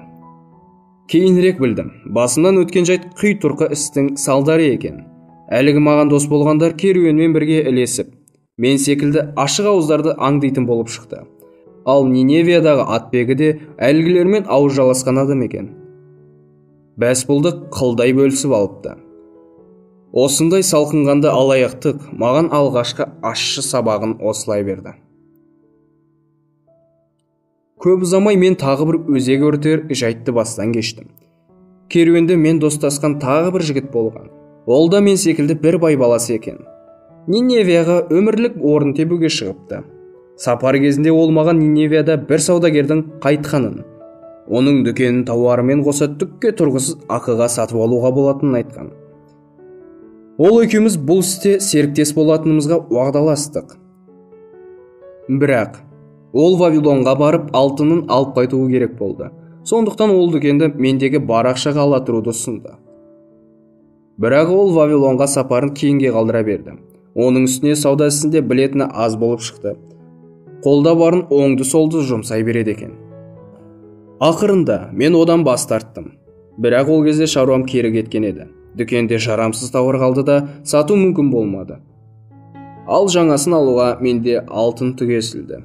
Кейінірек білдім, басымнан өткен жайт қүй тұрқы істің салдары екен. Әлгі маған дос болғандар керуенмен бірге ілесіп, мен секілді ашық ауыздарды аңдитын болып шықты. Ал Ниневиядағы атбегі де әлгілермен ауыз жаласқан адам екен. Бәспұлды қылдай бөлісіп алыпты. Осындай салқынғанды алаяқтық маған алғашқы ащы сабағын осылай берді. Көп ұзамай мен тағы бір өзек өртер жайтты бастан кештім. Керуенде мен достасқан тағы бір жігіт болған. Ол да мен секілді бір бай баласы екен. Ниневияға өмірлік орын тебуге шығыпты. Сапар кезінде ол маған Ниневияда бір саудагердің қайтқанын, оның дүкенін тауарымен қоса түкке тұрғысыз ақыға сатып алуға болатынын айтқан. Ол екеуміз бұл істе серіктес болатынымызға уағдаластық. Бірақ ол Вавилонға барып алтынын алып қайтуы керек болды. Сондықтан ол дүкенді мендегі бар ақшаға ала тұруды ұсынды. Бірақ ол Вавилонға сапарын кейінге қалдыра берді. Оның үстіне сауда ісінде білетіні аз болып шықты. Қолда барын оңды-солды жұмсай береді екен. Ақырында мен одан бас тарттым. Бірақ ол кезде шаруам кері кеткен еді. Дүкенде жарамсыз тауар қалды да сату мүмкін болмады. Ал жаңасын алуға менде алтын түгесілді.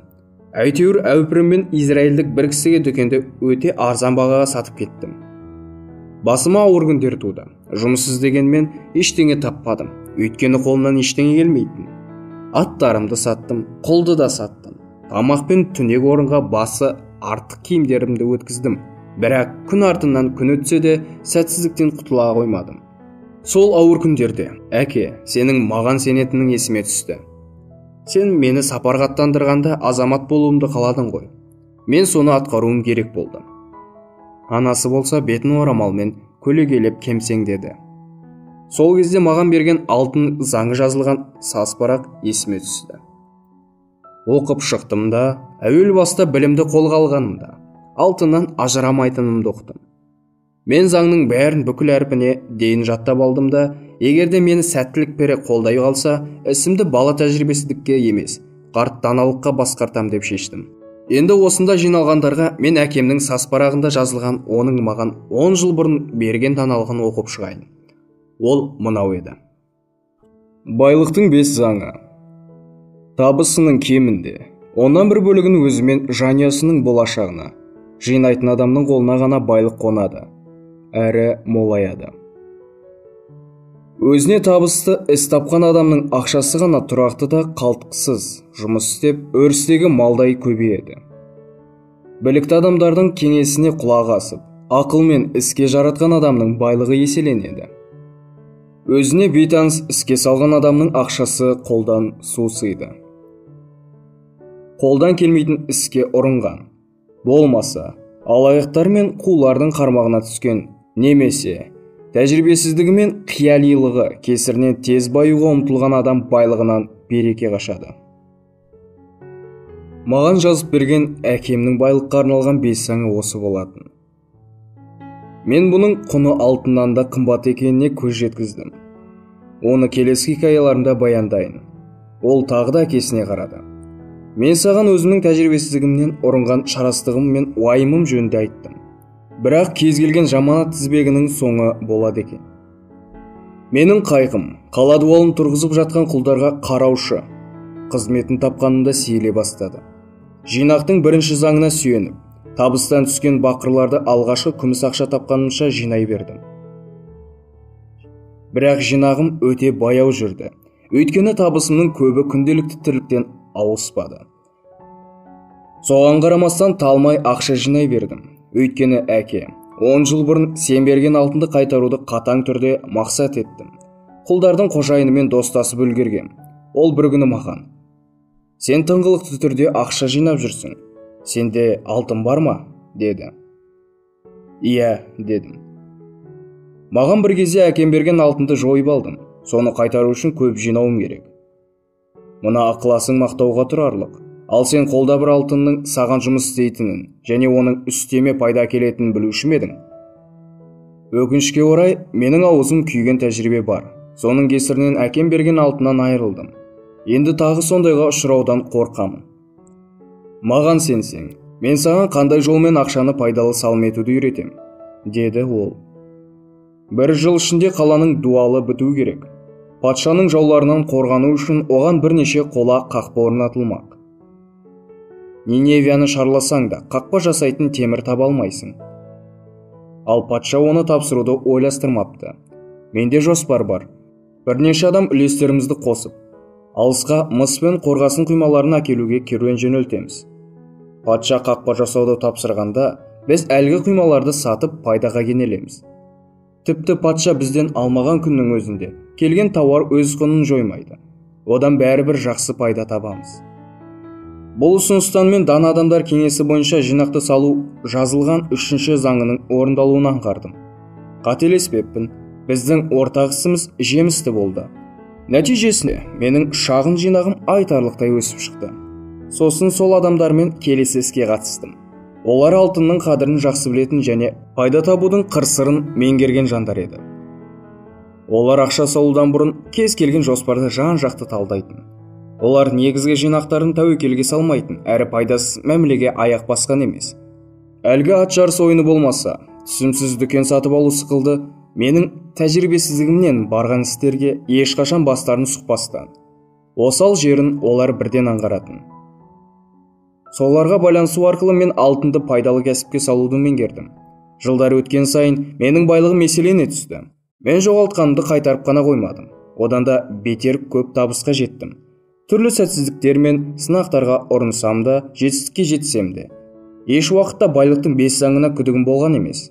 Әйтеуір әупіріммен израильдік бір кісіге дүкенде өте арзан бағаға сатып кеттім. Басыма ауыр күндер туды. Жұмыс іздегенмен ештеңе таппадым. Өйткені қолымнан ештеңе келмейтін. Аттарымды саттым, құлды да саттым. Тамақ пен түнек орынға басы артық киімдерімді өткіздім. Бірақ күн артынан күн өтсе де сәтсіздіктен құтыла қоймадым. Сол ауыр күндерде, әке, сенің маған сенетінің есіме түсті. Сен мені сапарға аттандырғанда азамат болуымды қаладың ғой. Мен соны атқаруым керек болды. Анасы болса бетін орамалмен көлегейлеп кемсеңдеді. Сол кезде маған берген алтын заңы жазылған саспарақ есіме түсті. Оқып шықтым да, әуел баста білімді қолға алғанымда, алтыннан ажырамайтынымды ұқтым. Мен заңның бәрін бүкіл әрпіне дейін жаттап алдым да, егерде мені сәттілік бере қолдай қалса, ісімді бала тәжірибесіздікке емес, қарт даналыққа басқартам деп шештім. Енді осында жиналғандарға мен әкемнің саспарағында жазылған оның маған 10 жыл бұрын берген даналығын оқып шығайын. Ол мынау еді. Байлықтың 5 заңы. Табысының кемінде, оннан бір бөлігін өзі мен жанұясының болашағына, жинайтын адамның қолына ғана байлық қонады, әрі молаяды. Өзіне табысты іс тапқан адамның ақшасы ғана тұрақты да қалтқысыз жұмыс істеп өрістегі малдай көбейеді. Білікті адамдардың кеңесіне құлақ асып, ақыл мен іске жаратқан адамның байлығы еселенеді. Өзіне бейтаныс іске салған адамның ақшасы қолдан сусыйды. Қолдан келмейтін іске ұрынған. Болмаса, алаяқтар мен қулардың қармағына түскен, немесе тәжірибесіздігі мен қиялилығы кесірінен тез баюға ұмтылған адам байлығынан береке қашады. Маған жазып берген әкемнің байлыққа арналған 5 заңы осы болатын. Мен бұның құны алтыннан да қымбат екеніне көз жеткіздім. Оны келесі хикаяларымда баяндайын. Ол тағы да әкесіне қарады. Мен саған өзімнің тәжірибесіздігімнен ұрынған шарастығым мен уайымым жөнінде айттым. Бірақ кез келген жаманат тізбегінің соңы болады екен. Менің қайғым қала дуалын тұрғызып жатқан құлдарға қараушы қызметін тапқанымда сейіле бастады. Жинақтың бірінші заңына сүйеніп, табыстан түскен бақырларды алғашқы күміс ақша тапқанымша жинай бердім. Бірақ жинағым өте баяу жүрді. Өйткені табысымның көбі күнделікті тірліктен ауыспады. Соған қарамастан талмай ақша жинай бердім. Өйткені әке, 10 жыл бұрын сен берген алтынды қайтаруды қатаң түрде мақсат еттім. Құлдардың қожайынымен достасып үлгергем. Ол бір күні маған: сен тыңғылықты түрде ақша жинап жүрсің. Сенде алтын бар ма? Деді. Иә, дедім. Маған бір кезде әкем берген алтынды жойып алдым. Соны қайтару үшін көп жинауым керек. Мұна ықыласың мақтауға тұрарлық. Ал сен қолда бір алтынның саған жұмыс істейтінін және оның үстеме пайда келетінін білуші ме едің? Өкінішке орай, менің аузым күйген тәжірибе бар. Соның кесірінен әкем берген алтыннан айырылдым. Енді тағы сондайға ұшыраудан қорқамын. Маған сенсең, мен саған қандай жолмен ақшаны пайдалы салым етуді үйретем, деді ол. 1 жыл ішінде қаланың дуалы біту керек. Патшаның жауларынан қорғану үшін оған бірнеше қола қақпа орнатылмақ. Ниневияны шарласаң да қақпа жасайтын темір таба алмайсың. Ал патша оны тапсыруды ойластырмапты. Менде жоспар бар. Бірнеше адам үлестерімізді қосып, алысқа мыс пен қорғасын құймаларын әкелуге керуен жөнелтеміз. Патша қақпа жасауды тапсырғанда, біз әлгі құймаларды сатып пайдаға кенелеміз. Тіпті патша бізден алмаған күннің өзінде келген тауар өз құнын жоймайды. Одан бәрібір жақсы пайда табамыз. Бұл ұсыныстан мен дана адамдар кеңесі бойынша жинақты салу жазылған 3-ші заңының орындалуын аңғардым. Қателеспеппін, біздің ортақ ісіміз жемісті болды. Нәтижесінде менің шағын жинағым айтарлықтай өсіп шықты. Сосын сол адамдармен келесі іске қатыстым. Олар алтынның қадірін жақсы білетін және пайда табудың қыр-сырын меңгерген жандар еді. Олар ақша салудан бұрын кез келген жоспарды жан-жақты талдайтын. Олар негізгі жинақтарын тәуекелге салмайтын, әрі пайдасыз мәмілеге аяқ басқан емес. Әлгі ат жарыс ойыны болмаса, түсімсіз дүкен сатып алу сықылды менің тәжірибесіздігімнен барған істерге ешқашан бастарын сұқпастан. Осал жерін олар бірден аңғаратын. Соларға байланысу арқылы мен алтынды пайдалы кәсіпке салуды меңгердім. Жылдар өткен сайын менің байлығым еселене түсті. Мен жоғалтқанымды қайтарып қана қоймадым. Одан да бетер көп табысқа жеттім. Түрлі сәтсіздіктер мен сынақтарға ұрынсам да, жетістікке жетсем де, еш уақытта байлықтың 5 заңына күдігім болған емес.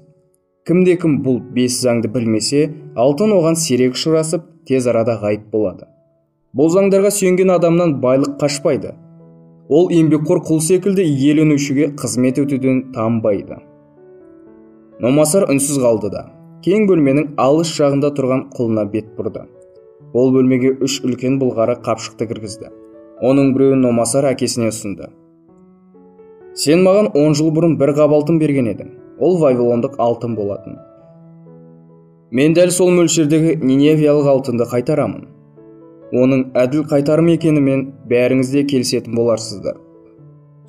Кімде-кім бұл 5 заңды білмесе, алтын оған сирек ұшырасып, тез арада ғайып болады. Бұл заңдарға сүйенген адамнан байлық қашпайды. Ол еңбекқор құл секілді иеленушіге қызмет өтуден танбайды. Номасар үнсіз қалды да, кең бөлменің алыс жағында тұрған құлына бет бұрды. Ол бөлмеге 3 үлкен бұлғары қапшықты кіргізді. Оның біреуін Номасар әкесіне ұсынды. Сен маған 10 жыл бұрын бір қап алтын берген едің. Ол вавилондық алтын болатын. Мен дәл сол мөлшердегі ниневиялық алтынды қайтарамын. Оның әділ қайтарым екенімен бәріңізде келісетін боларсыздар.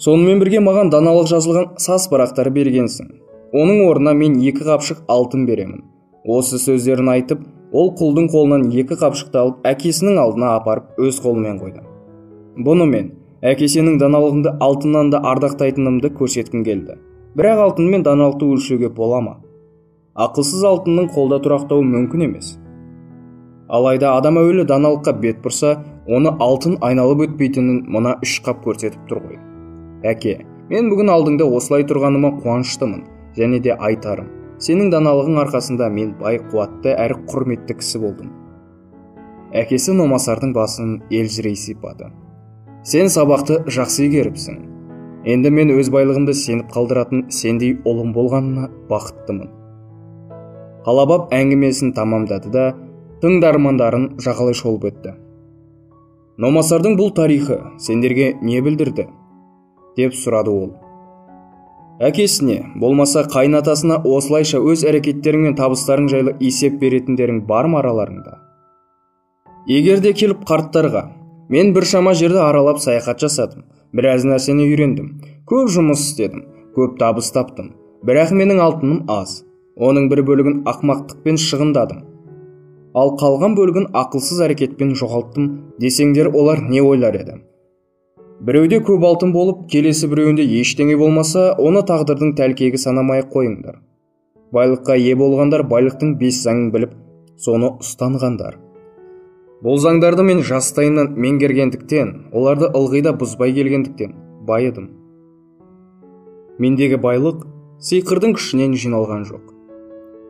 Сонымен бірге маған даналық жазылған сас парақтар бергенсің. Оның орнына мен 2 қапшық алтын беремін. Осы сөздерін айтып, ол құлдың қолынан 2 қапшықты алып әкесінің алдына апарып өз қолымен қойды. Бұны мен әкесінің даналығымды алтыннан да ардақтайтынымды көрсеткім келді. Бірақ алтын мен даналықты өлшеуге бола ма? Ақылсыз алтынның қолда тұрақтауы мүмкін емес. Алайда адам әуелі даналыққа бет бұрса, оны алтын айналып өтпейтінін мұна 3 қап көрсетіп тұр ғой. Әке, мен бүгін алдыңда осылай тұрғаныма қуаныштымын, және де айтарым. Сенің даналығың арқасында мен бай, қуатты әрі құрметті кісі болдым. Әкесі Номасардың басын елжірей сипады. Сен сабақты жақсы игеріпсің. Енді мен өз байлығымды сеніп қалдыратын сендей ұлым болғанына бақыттымын. Қалабап әңгімесін тамамдады да тыңдармандарын жағалай шолып өтті. Номасардың бұл тарихы сендерге не білдірді? Деп сұрады ол. Әкесіне, болмаса қайнатасына осылайша өз әрекеттерің мен табыстарың жайлы есеп беретіндерің бар ма араларыңда? Егер де келіп қарттарға, мен біршама жерді аралап саяхат жасадым, біраз нәрсені үйрендім, көп жұмыс істедім, көп табыс таптым, бірақ менің алтыным аз. Оның бір бөлігін ақмақтықпен шығындадым. Ал қалған бөлігін ақылсыз әрекетпен жоғалттым десеңдер, олар не ойлар еді? Біреуде көп алтын болып, келесі біреуінде ештеңе болмаса, оны тағдырдың тәлкегі санамай қойыңдар. Байлыққа ие болғандар байлықтың 5 заңын біліп, соны ұстанғандар. Бұл заңдарды мен жастайымнан меңгергендіктен, оларды ылғи да бұзбай келгендіктен байыдым. Мендегі байлық сиқырдың күшінен жиналған жоқ.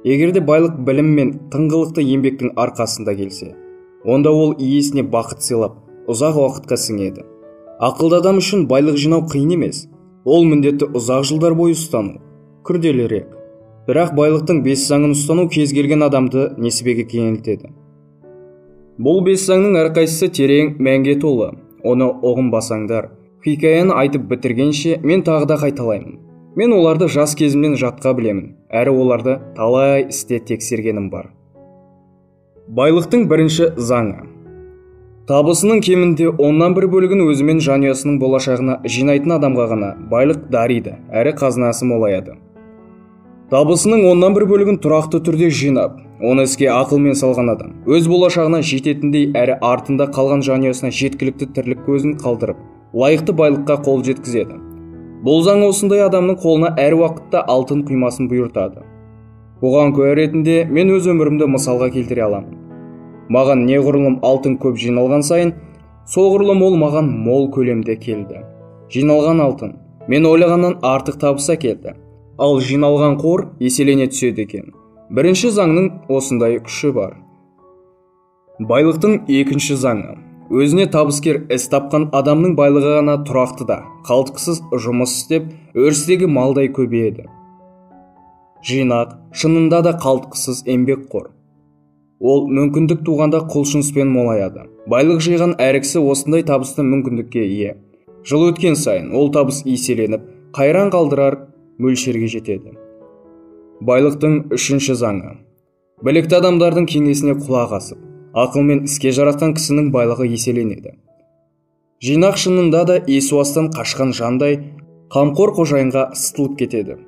Егерде байлық білім мен тыңғылықты еңбектің арқасында келсе, онда ол иесіне бақыт сыйлап, ұзақ уақытқа сіңеді. Ақылды адам үшін байлық жинау қиын емес. Ол міндетті ұзақ жылдар бойы ұстану күрделірек. Бірақ байлықтың 5 заңын ұстану кез келген адамды несібеге кеңейтеді. Бұл 5 заңның әрқайсысы терең мәнге толы. Оны ұғынбасаңдар, хикаяны айтып бітіргенше мен тағы да қайталаймын. Мен оларды жас кезімнен жатқа білемін, әрі оларды талай істе тексергенім бар. Байлықтың бірінші заңы. Табысының кемінде 1/10 бөлігін өзі мен жанұясының болашағына жинайтын адамға ғана байлық дариды, әрі қазынасы молаяды. Табысының 1/10 бөлігін тұрақты түрде жинап, оны іске ақылмен салған адам өз болашағына жететіндей, әрі артында қалған жанұясына жеткілікті тірлік көзін қалдырып, лайықты байлыққа қол жеткізеді. Бұл заң осындай адамның қолына әр уақытта алтын құймасын бұйыртады. Бұған куә ретінде мен өз өмірімді мысалға келтіре аламын. Маған неғұрлым алтын көп жиналған сайын, соғұрлым ол маған мол көлемде келді. Жиналған алтын мен ойлағаннан артық табыс әкелді. Ал жиналған қор еселене түседі екен. Бірінші заңның осындай күші бар. Байлықтың екінші заңы. Өзіне табыскер іс тапқан адамның байлығы ғана тұрақты да, қалтқысыз жұмыс істеп, өрістегі малдай көбейеді. Жинақ шынында да қалтқысыз еңбек қор. Ол мүмкіндік туғанда құлшыныспен молаяды. Байлық жиған әріксі осындай табысты мүмкіндікке ие. Жыл өткен сайын ол табыс еселеніп, қайран қалдырар мөлшерге жетеді. Байлықтың үшінші заңы. Білікті адамдардың кеңесіне құлақ асып, ақылмен іске жаратқан кісінің байлығы еселенеді. Жинақ шынында да есуастан қашқан жандай қамқор қожайынға ыстылып кетеді.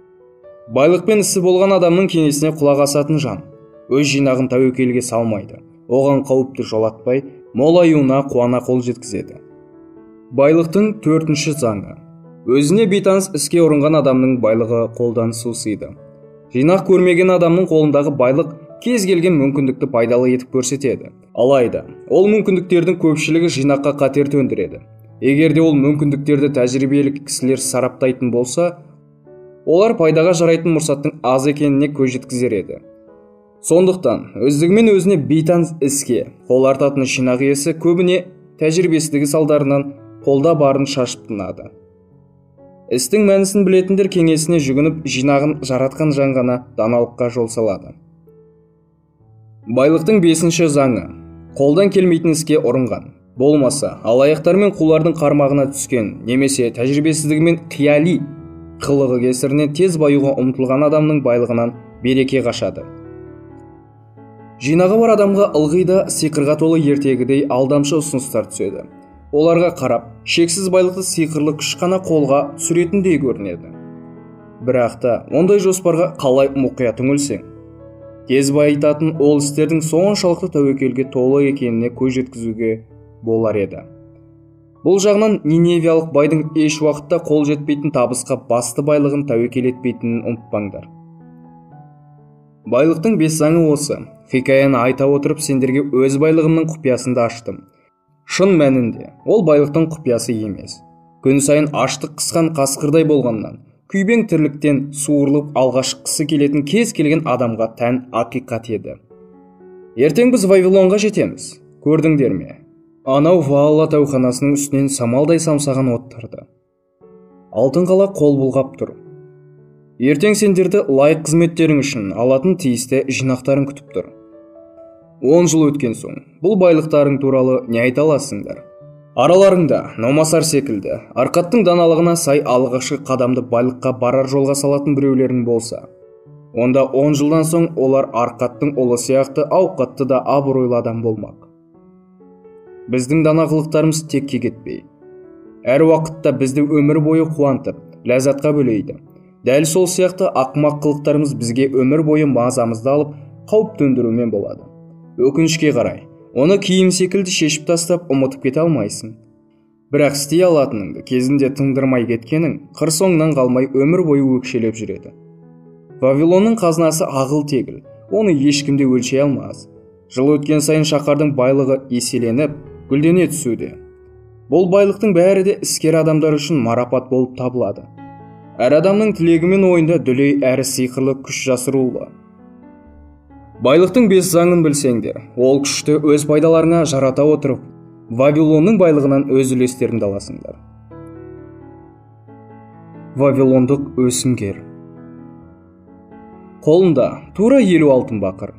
Байлықпен ісі болған адамның кеңесіне құлақ асатын жан өз жинағын тәуекелге салмайды, оған қауіпті жолатпай, молаюына қуана қол жеткізеді. Байлықтың төртінші заңы. Өзіне бейтаныс іске ұрынған адамның байлығы қолдан сусиды. Жинақ көрмеген адамның қолындағы байлық кез келген мүмкіндікті пайдалы етіп көрсетеді. Алайда, ол мүмкіндіктердің көпшілігі жинаққа қатер төндіреді. Егерде ол мүмкіндіктерді тәжірибелік кісілер сараптайтын болса, олар пайдаға жарайтын мұрсаттың аз екеніне көз жеткізер еді. Сондықтан, өздігімен өзіне бейтаныс іске қол артатын жинақ иесі көбіне тәжірибесіздігі салдарынан қолда барын шашып тынады. Істің мәнісін білетіндер кеңесіне жүгініп, жинағын жаратқан жан ғана даналыққа жол салады. Байлықтың бесінші заңы. Қолдан келмейтін іске ұрынған, болмаса алаяқтар мен қулардың қармағына түскен, немесе тәжірибесіздігімен қияли қылығы кесірінен тез баюға ұмтылған адамның байлығынан береке қашады. Жинағы бар адамға ылғи да сиқырға толы ертегідей алдамшы ұсыныстар түседі. Оларға қарап, шексіз байлықты сиқырлы күш қана қолға түсіретіндей көрінеді. Бірақ та, ондай жоспарға қалай мұқият үңілсең, тез байытатын ол істердің соншалықты тәуекелге толы екеніне көз жеткізуге болар еді. Бұл жағынан Ниневиялық байдың еш уақытта қол жетпейтін табысқа басты байлығын тәуекел етпейтінін ұмытпаңдар. Байлықтың 5 заңы осы. Хикаяны айта отырып сендерге өз байлығымның құпиясын да аштым. Шын мәнінде, ол байлықтың құпиясы емес. Күн сайын аштық қысқан қасқырдай болғаннан, күйбең тірліктен суырылып алға шыққысы келетін кез келген адамға тән ақиқат еді. Ертең біз Вавилонға жетеміз. Көрдіңдер ме? Анау Ваалла тәуханасының үстінен самалдай самсаған оттарды. Алтын қала қол бұлғап тұр. Ертең сендерді лайық қызметтерің үшін алатын тиісті жинақтарын күтіп тұр. 10 жыл өткен соң бұл байлықтарың туралы не айта аласыңдар? Араларыңда Номасар секілді Арқаттың даналығына сай алғашқы қадамды байлыққа барар жолға салатын біреулерің болса, онда 10 жылдан соң олар Арқаттың ұлы сияқты ауқатты да абыройлы адам болмақ. Біздің дана қылықтарымыз текке кетпей, әр уақытта бізді өмір бойы қуантып, ләззатқа бөлейді. Дәл сол сияқты ақымақ қылықтарымыз бізге өмір бойы мазамызды алып, қауіп төндірумен болады. Өкінішке қарай, оны киім секілді шешіп тастап ұмытып кете алмайсың. Бірақ істей алатыныңды кезінде тыңдырмай кеткенің қыр соңынан қалмай өмір бойы өкшелеп жүреді. Вавилонның қазынасы ағыл-тегіл, оны ешкімде өлшей алмас. Жыл өткен сайын шаһардың байлығы еселеніп, гүлдене түсуде. Бұл байлықтың бәрі де іскер адамдар үшін марапат болып табылады. Әр адамның тілегі мен ойында дүлей әрі сиқырлы күш жасырулы. Байлықтың 5 заңын білсеңдер, ол күшті өз пайдаларыңа жарата отырып, Вавилонның байлығынан өз үлестеріңді аласыңдар. Вавилондық өсімгер. Қолында тура 50 алтын бақыр.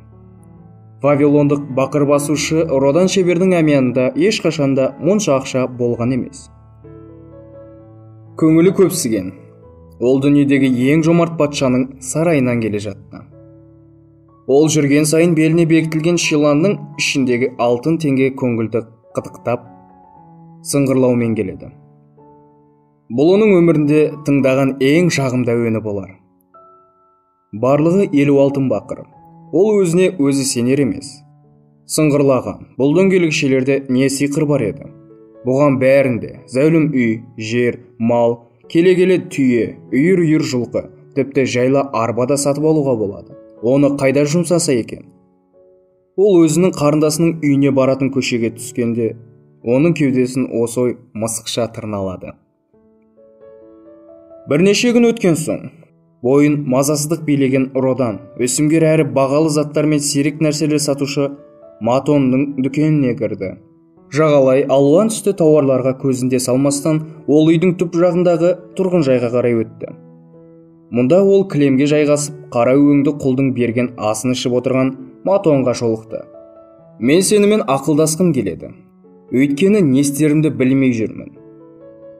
Вавилондық бақыр басушы Родан шебердің әмиянында ешқашанда мұнша ақша болған емес. Көңілі көпсіген, ол дүниедегі ең жомарт патшаның сарайынан келе жатты. Ол жүрген сайын беліне бекітілген шиланның ішіндегі алтын теңге көңілді қытықтап, сыңғырлаумен келеді. Бұл оның өмірінде тыңдаған ең жағымды әуені болар. Барлығы 50 алтын бақыр. Ол өзіне өзі сенер емес. Сыңғырлаған бұл дөңгелекшелерде не сиқыр бар еді. Бұған бәрінде зәулім үй, жер, мал, келе-келе түйе, үйір-үйір жылқы, тіпті жайла арбада сатып алуға болады. Оны қайда жұмсаса екен? Ол өзінің қарындасының үйіне баратын көшеге түскенде, оның кеудесін осой мысықша тырналады. Бірнеше күн өткен соң, бойын мазасыздық билеген Родан, өсімгер әрі бағалы заттар мен сирек нәрселер сатушы Матонның дүкеніне кірді. Жағалай алуан түсті тауарларға көзінде салмастан, ол үйдің түп жағындағы тұрғын жайға қарай өтті. Мұнда ол кілемге жайғасып, қара өңді құлдың берген асын ішіп отырған Матонға жолықты. Мен сенімен ақылдасқым келеді. Өйткені не істерімді білмей жүрмін.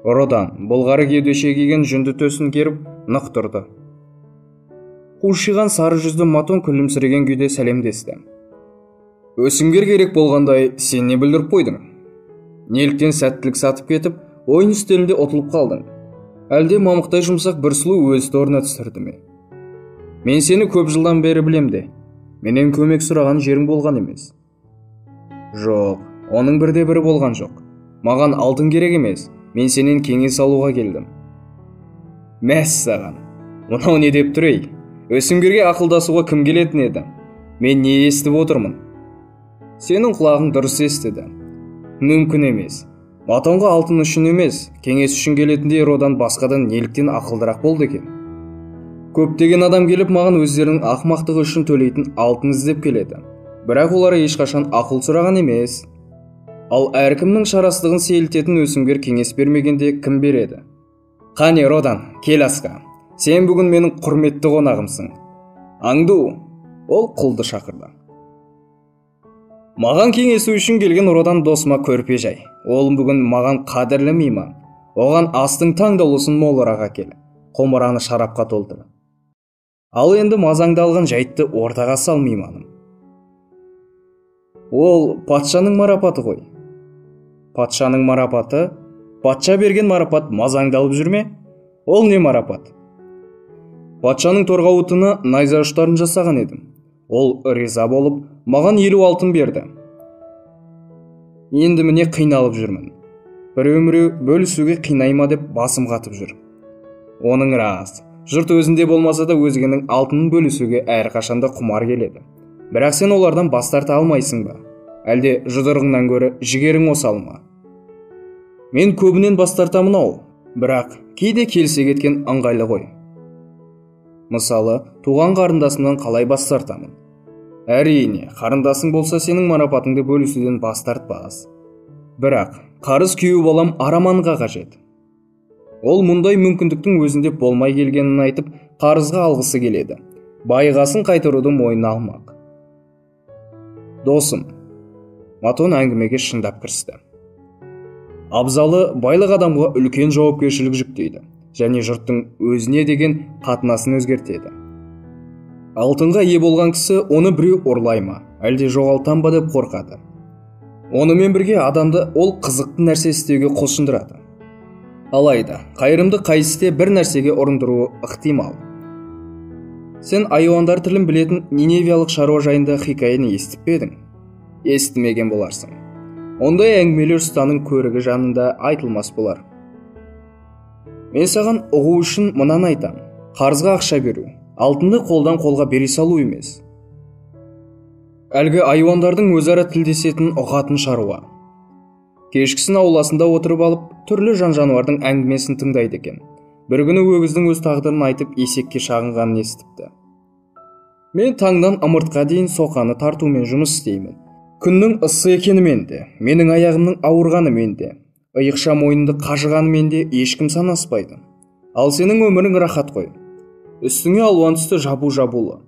Родан бұлғары кеудеше киген жүнді төсін керіп, нық тұрды. Қушиған сары жүзді Матон күлімсіреген күйде сәлемдесті. Өсімгер керек болғандай, сен не білдіріп қойдың? Неліктен сәттілік сатып кетіп, ойын үстелінде ұтылып қалдың? Әлде мамықтай жұмсақ бір сұлу өз торына түсірді ме? Мен сені көп жылдан бері білемде. Менен көмек сұраған жерің болған емес. Жоқ, оның бірде-бірі болған жоқ. Маған алтын керек емес, мен сенен кеңес алуға келдім. Мәссаған, мынау не деп тұр ей? Өсімгерге ақылдасуға кім келетін еді? Мен не естіп отырмын? Сенің құлағың дұрыс естіді. Мүмкін емес. Матонға алтын үшін емес, кеңес үшін келетіндей Родан басқадан неліктен ақылдырақ болды екен. Көптеген адам келіп маған өздерінің ақымақтығы үшін төлейтін алтын іздеп келеді. Бірақ олар ешқашан ақыл сұраған емес. Ал әркімнің шарасыздығын сейілтетін өсімгер кеңес бермегенде кім береді? Қане Родан, кел асқа. Сен бүгін менің құрметті қонағымсың. Аңду, ол құлды шақырды. Маған кеңесу үшін келген Родан досыма көрпе жай. Ол бүгін маған қадірлі мейман. Оған астың таңдаулысын молырақ әкел. Қомыраны шарапқа толтыр. Ал енді мазаңды алған жайтты ортаға сал мейманым. Ол патшаның марапаты ғой. Патшаның марапаты? Патша берген марапат мазаңды алып жүрме? Ол не марапат? Патшаның торғауытына найза ұштарын жасаған едім. Ол риза болып, маған 50 алтын берді. Енді міне қиналып жүрмін. Біреу бөлісуге қинайма деп басым қатып жүр. Оның рас. Жұрт өзінде болмаса да өзгенің алтынын бөлісуге әрқашанда құмар келеді. Бірақ сен олардан бас тарта алмайсың ба? Әлде жұдырығыңнан гөрі жігерің осал ма? Мен көбінен бас тартамын ау, бірақ кейде келсе кеткен ыңғайлы ғой. Мысалы, туған қарындасымнан қалай бас тартамын? Әрине, қарындасың болса сенің марапатыңды бөлісуден бас тартпас. Бірақ қарыз күйеу балам Араманға қажет. Ол мұндай мүмкіндіктің өзінде болмай келгенін айтып, қарызға алғысы келеді. Байғасын қайтаруды мойнына алмақ. Досым, Матон әңгімеге шындап кірісті. Абзалы байлық адамға үлкен жауапкершілік жүктейді және жұрттың өзіне деген қатынасын өзгертеді. Алтынға ие болған кісі оны біреу ұрлай ма, әлде жоғалтам ба деп қорқады. Онымен бірге адамды ол қызықты нәрсе істеуге құлшындырады. Алайда, қайырымды қайсыте бір нәрсеге ұрындыруы ықтимал. Сен айуандар тілін білетін ниневиялық шаруа жайында хикаяны естіп пе едің? Естімеген боларсың. Ондай әңгімелер ұстаның көрігі жанында айтылмас болар. Мен саған ұғу үшін мұнан айтам. Қарызға ақша беру, алтынды қолдан қолға бере салу емес. Әлгі айуандардың өзара тілдесетін ұғатын шаруа. Кешкісін ауласында отырып алып, түрлі жан-жануардың әңгімесін тыңдайды екен. Бір күні өгіздің өз тағдырын айтып, есекке шағынғанын естіпті. Мен таңдан ымыртқа дейін соқаны тартумен жұмыс істеймін. Күннің ыссы екенімен де, менің аяғымның ауырғанымен де, иықша мойынды қажығанымен де ешкім санаспайды. Ал сенің өмірің рахат қой. Үстіңе алуан түсті жабулы.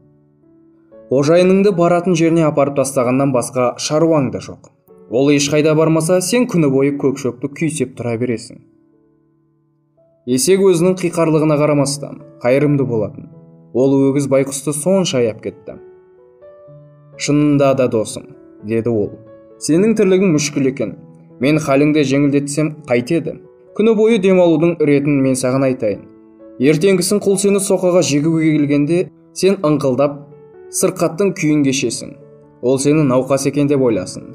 Қожайыныңды баратын жеріне апарып тастағаннан басқа шаруаң да жоқ. Ол ешқайда бармаса, сен күні бойы көкшөпті күйсеп тұра бересің. Есек өзінің қиқарлығына қарамастан қайырымды болатын. Ол өгіз байқұсты сонша аяп кетті. Шынында да досым, деді ол. Сенің тірлігің мүшкіл екен. Мен халіңді жеңілдетсем қайтеді. Күні бойы демалудың ретін мен саған айтайын. Ертеңгісін құл сені соқаға жегуге келгенде, сен ыңқылдап, сырқаттың күйін кешесің. Ол сені науқас екен деп ойласын.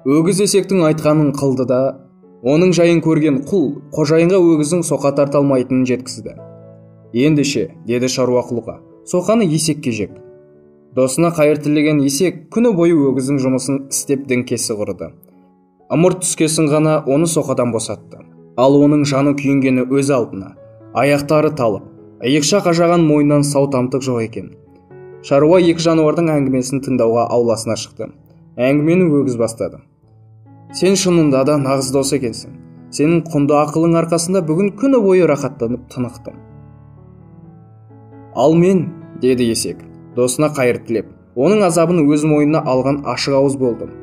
Өгіз есектің айтқанын қылды да, оның жайын көрген құл қожайынға өгіздің соқа тарта алмайтынын жеткізді. Ендеше, деді шаруа құлға, соқаны есекке жек. Досына қайыр тілеген есек күні бойы өгіздің жұмысын істеп діңкесі құрыды. Ымырт түскесін ғана оны соқадан босатты. Ал оның жаны күйінгені өз алдына. Аяқтары талып, иықша қажаған мойнынан сау тамтық жоқ екен. Шаруа екі жануардың әңгімесін тыңдауға ауласына шықты. Әңгімені өгіз бастады. Сен шынында да нағыз дос екенсің. Сенің құнды ақылың арқасында бүгін күні бойы рахаттанып тынықтым. Ал мен, деді есек, досына қайыр тілеп, оның азабын өз мойнына алған ашық ауыз болдым.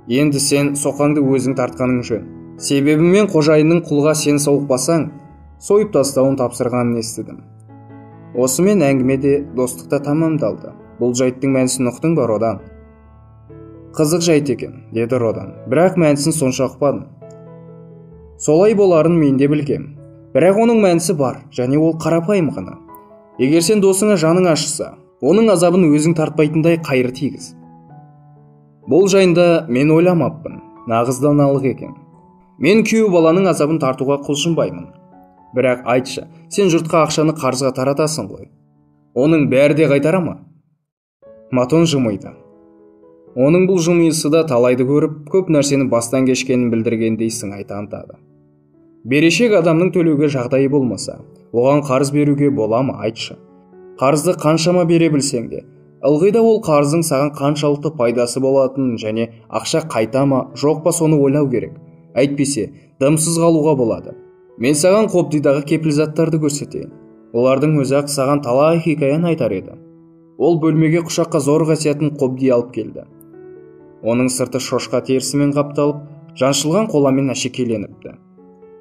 Енді сен соқаңды өзің тартқаның жөн. Себебі мен қожайынның құлға сен соғыппасаң, сойып тастауын тапсырғанын естідім. Осымен әңгімеде достықта тамамдалды. Бұл жайттың мәнісін ұқтың ба, Родан? Қызық жайт екен, деді Родан, бірақ мәнісін сонша ұқпадым. Солай боларын мен де білгем. Бірақ оның мәнісі бар, және ол қарапайым ғана. Егер сен досыңа жаның ашыса, оның азабын өзің тартпайтындай қайыр тигіз. Бұл жайында мен ойламаппын, нағыз даналық екен. Мен күйеу баланың азабын тартуға құлшынбаймын. Бірақ айтшы, сен жұртқа ақшаны қарызға таратасың ғой. Оның бәрі де қайтара ма? Матон жымиды. Оның бұл жымиысы да талайды көріп, көп нәрсені бастан кешкенін білдіргендей сыңай танытады. Берешек адамның төлеуге жағдайы болмаса, оған қарыз беруге бола ма, айтшы. Қарызды қаншама бере білсең де, ылғи да ол қарыздың саған қаншалықты пайдасы болатынын және ақша қайта ма, жоқ па соны ойлау керек. Әйтпесе, дымсыз қалуға болады. Мен саған Қобдидағы кепілзаттарды көрсетейін. Олардың өзі ақ саған талай хикаян айтар еді. Ол бөлмеге құшаққа зор қасиетін Қобди алып келді. Оның сырты шошқа терісімен қапталып, жаншылған қоламен әшекейленіпті.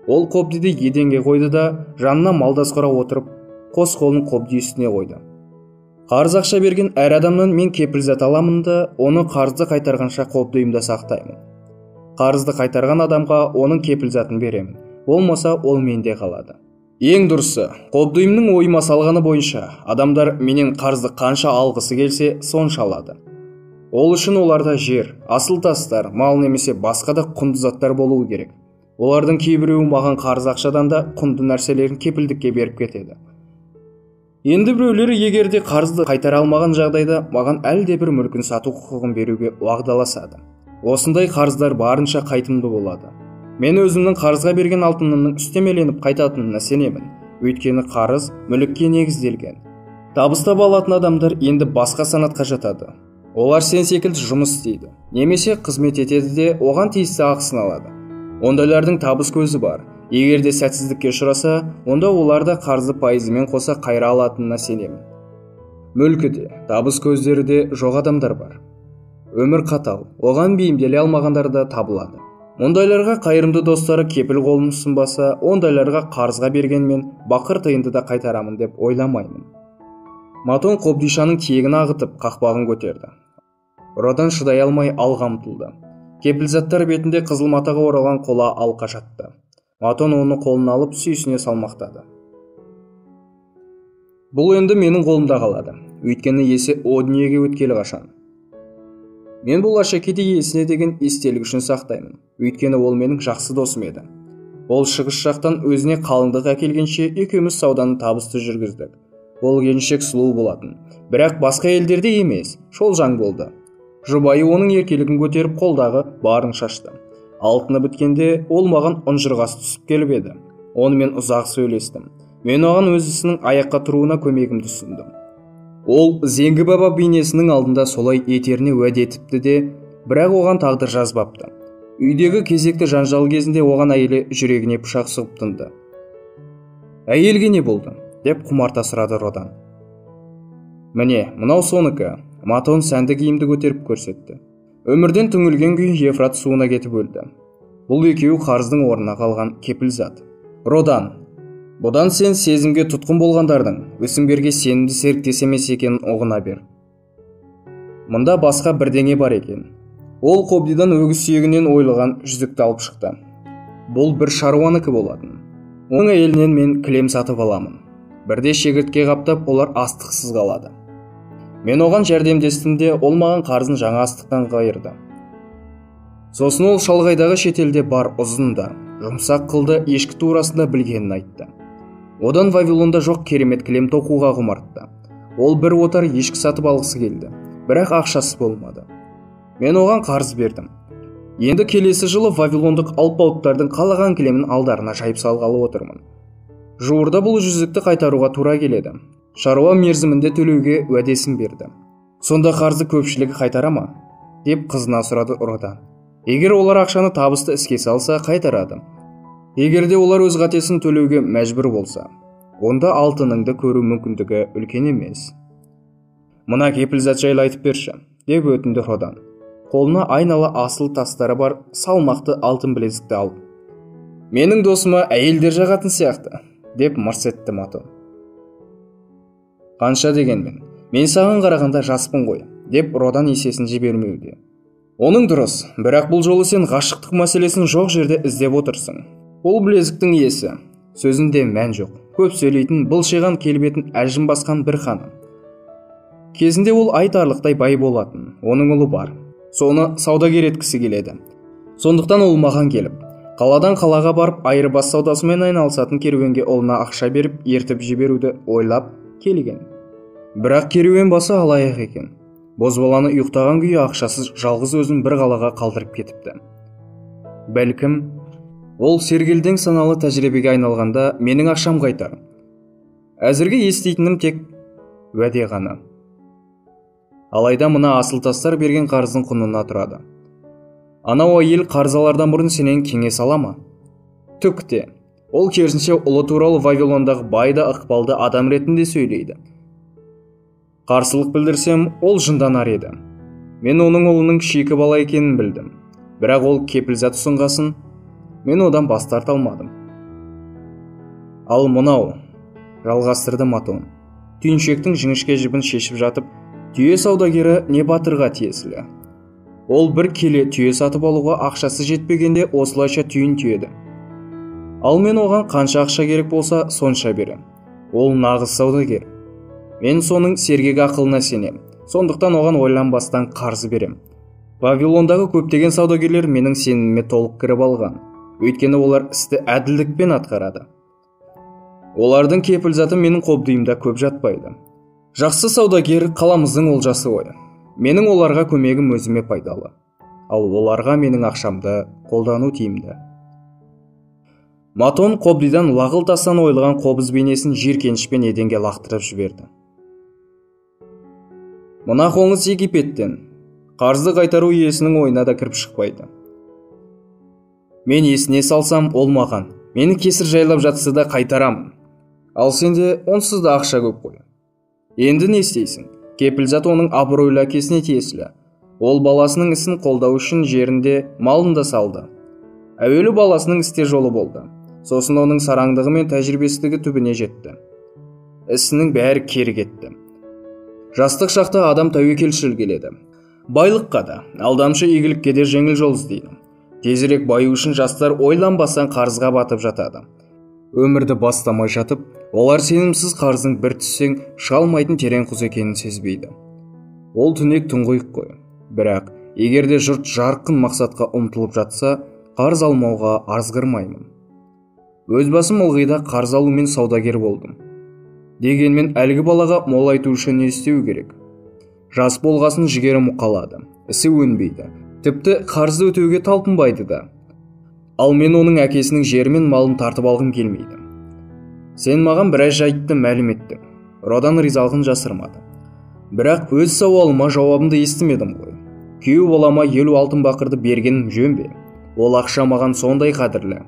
Ол Қобдиді еденге қойды да, жанына малдасқыра отырып, қос қолын Қобди үстіне қойды. Қарыз ақша берген әр адамнан мен кепілзат аламын да, оны қарызды қайтарғанша Қобдиымда сақтаймын. Қарызды қайтарған адамға оның кепілзатын беремін. Болмаса ол менде қалады. Ең дұрысы, Қобдиымның ойыма салғаны бойынша, адамдар менен қарызды қанша алғысы келсе, сонша алады. Ол үшін оларда жер, асыл тастар, мал немесе басқа да құнды заттар болуы керек. Олардың кейбіреуі маған қарыз ақшадан да құнды нәрселерін кепілдікке беріп кетеді. Енді біреулері егерде қарызды қайтара алмаған жағдайда маған әлде бір мүлкін сату құқығын беруге уағдаласады. Осындай қарыздар барынша қайтымды болады. Мен өзімнің қарызға берген алтынымның үстемеленіп қайтатынына сенемін. Өйткені қарыз мүлікке негізделген. Табыс таба алатын адамдар енді басқа санатқа жатады. Олар сен секілді жұмыс істейді, немесе қызмет етеді де оған тиісті ақысын алады. Ондайлардың табыс көзі бар. Егер де сәтсіздікке ұшыраса, онда оларды қарызы пайызымен қоса қайра алатынына сенемін. Мүлкі де, табыс көздері де жоқ адамдар бар. Өмір қатал, оған бейімделе алмағандар да табылады. Ондайларға қайырымды достары кепіл қолын ұсынбаса, ондайларға қарызға бергенмен бақыр тиынды да қайтарамын деп ойламаймын. Матон Қобдишаның тиегін ағытып, қақпағын көтерді. Родан шыдай алмай алға ұмтылды. Кепілзаттар бетінде қызыл матаға оралған қола алқа жатты. Матон оны қолына алып сүйсіне салмақтады. Бұл енді менің қолымда қалады. Өйткені есі о дүниеге өткелі қашан. Мен бұл Ашекеде есіне деген естелік үшін сақтаймын. Өйткені ол менің жақсы досым еді. Ол шығыс жақтан өзіне қалыңдық әкелгенше екеуміз сауданы табысты жүргіздік. Ол келіншек сұлу болатын, бірақ басқа елдерде емес, шолжаң болды. Жұбайы оның еркелігін көтеріп қолдағы барын шашты. Алтыны біткенде ол маған ұнжырғасы түсіп келіп еді. Онымен ұзақ сөйлестім. Мен оған өз ісінің аяққа тұруына көмегімді ұсындым. Ол Зеңгі баба бейнесінің алдында солай етеріне уәде етіпті де, бірақ оған тағдыр жазбапты. Үйдегі кезекті жанжал кезінде оған әйелі жүрегіне пышақ сұғып тынды. Әйелге не болды? Деп құмарта сұрады Родан. Міне, мынау соныкі. Матон сәнді киімді көтеріп көрсетті. Өмірден түңілген күй Ефрат суына кетіп өлді. Бұл екеуі қарыздың орнына қалған кепілзат. Родан, бұдан сен сезімге тұтқын болғандардың өсімгерге сенімді серіктес емес екенін ұғына бер. Мұнда басқа бірдеңе бар екен. Ол Қобдидан өгіз сүйегінен ойылған жүзікті алып шықты. Бұл бір шаруаныкі болатын. Оның әйелінен мен кілем сатып аламын. Бірде шегіртке қаптап, олар астықсыз қалады. Мен оған жәрдемдестімде, ол маған қарызын жаңа астықтан қайырды. Сосын ол шалғайдағы шетелде бар ұзында, жұмсақ қылды ешкі турасында білгенін айтты. Одан Вавилонда жоқ керемет кілем тоқуға құмартты. Ол бір отар ешкі сатып алғысы келді, бірақ ақшасы болмады. Мен оған қарыз бердім. Енді келесі жылы Вавилондық алпауыттардың қалаған кілемін алдарына жайып салғалы отырмын. Жуырда бұл жүзікті қайтаруға тура келеді. Шаруа мерзімінде төлеуге уәдесін берді. Сонда қарызды көпшілігі қайтара ма? Деп қызына сұрады Родан. Егер олар ақшаны табысты іске салса, қайтарады. Егер де олар өз қатесін төлеуге мәжбүр болса, онда алтыныңды көру мүмкіндігі үлкен емес. Мына кепілзат жайлы айтып берші, деп өтінді Родан. Қолына айнала асыл тастары бар салмақты алтын білезікті алып. Менің досыма әйелдер жағатын сияқты, деп мырс етті Матон. Қанша дегенмен, мен саған қарағанда жаспын ғой, деп Родан есесін жібермеуде. Оның дұрыс, бірақ бұл жолы сен ғашықтық мәселесін жоқ жерде іздеп отырсың. Ол білезіктің иесі, сөзінде мән жоқ, көп сөйлейтін, былшиған келбетін әжім басқан бір ханым. Кезінде ол айтарлықтай бай болатын, оның ұлы бар. Соны саудагер еткісі келеді. Сондықтан ол маған келіп, қаладан қалаға барып айырбас саудасымен айналысатын керуенге ұлына ақша беріп, ертіп жіберуді ойлап келген. Бірақ керуен басы алаяқ екен. Бозбаланы ұйықтаған күйі ақшасыз жалғыз өзін бір қалаға қалдырып кетіпті. Бәлкім, ол сергелдең саналы тәжірибеге айналғанда менің ақшам қайтар. Әзірге естейтінім тек уәде ғана. Алайда мына асыл тастар берген қарыздың құнына тұрады. Анау әйел қарзалардан бұрын сенен кеңес ала ма? Түкте. Ол керісінше ұлы туралы Вавилондағы байда ықпалды адам ретінде сөйлейді. Қарсылық білдірсем, ол жынданар еді. Мен оның ұлының шикі бала екенін білдім. Бірақ ол кепілзат ұсынғасын, мен одан бас тарта алмадым. Ал мынау, жалғастырды Матон. Түйіншектің жіңішке жібін шешіп жатып, түйе саудагері не батырға тиесілі. Ол бір келе түйе сатып алуға ақшасы жетпегенде осылайша түйін түйеді. Ал мен оған қанша ақша керек болса, сонша берем. Ол нағыз саудагер. Мен соның сергек ақылына сенем. Сондықтан оған ойланбастан қарыз берем. Вавилондағы көптеген саудагерлер менің сеніміме толық кіріп алған. Өйткені олар істі әділдікпен атқарады. Олардың кепілзаты менің қобдиымда көп жатпайды. Жақсы саудагер қаламыздың олжасы ғой. Менің оларға көмегім өзіме пайдалы. Ал оларға менің ақшамды қолдану тиімді. Матон Қобдидан лағыл тастан ойылған қобыз бейнесін жиіркенішпен еденге лақтырып жіберді. Мына қоңыз Египеттен. Қарызды қайтару иесінің ойына да кіріп шықпайды. Мен есіне салсам, ол маған. Мені кесір жайлап жатса да қайтарамын. Ал сенде онсыз да ақша көп қой. Енді не істейсің? Кепілзат оның абыройлы әкесіне тиесілі. Ол баласының ісін қолдау үшін жерінде малын да салды. Әуелі баласының істе жолы болды. Сосын оның сараңдығы мен тәжірибесіздігі түбіне жетті. Ісінің бәрі кері кетті. Жастық шақта адам тәуекелшіл келеді. Байлыққа да, алдамшы игілікке де жеңіл жол іздейді. Тезірек баю үшін жастар ойланбастан қарызға батып жатады. Өмірді бастамай жатып, олар сенімсіз қарыздың бір түссең шыға алмайтын терең құз екенін сезбейді. Ол түнек тұңғиық қой. Бірақ егерде жұрт жарқын мақсатқа ұмтылып жатса, қарыз алмауға арзғырмаймын. Өз басым ылғида қарыз алумен саудагер болдым. Дегенмен әлгі балаға молайту үшін не істеу керек? Жас болғасын жігері мұқалады, ісі өнбейді. Тіпті қарызды өтеуге талпынбайды да. Ал мен оның әкесінің жері мен малын тартып алғым келмейді. Сен маған біраз жайтты мәлім еттің. Родан ризалығын жасырмады. Бірақ өз сауалыма жауабымды естімедім ғой. Күйеу балама 50 алтын бақырды бергенім жөн бе? Ол ақша маған сондай қадірлі.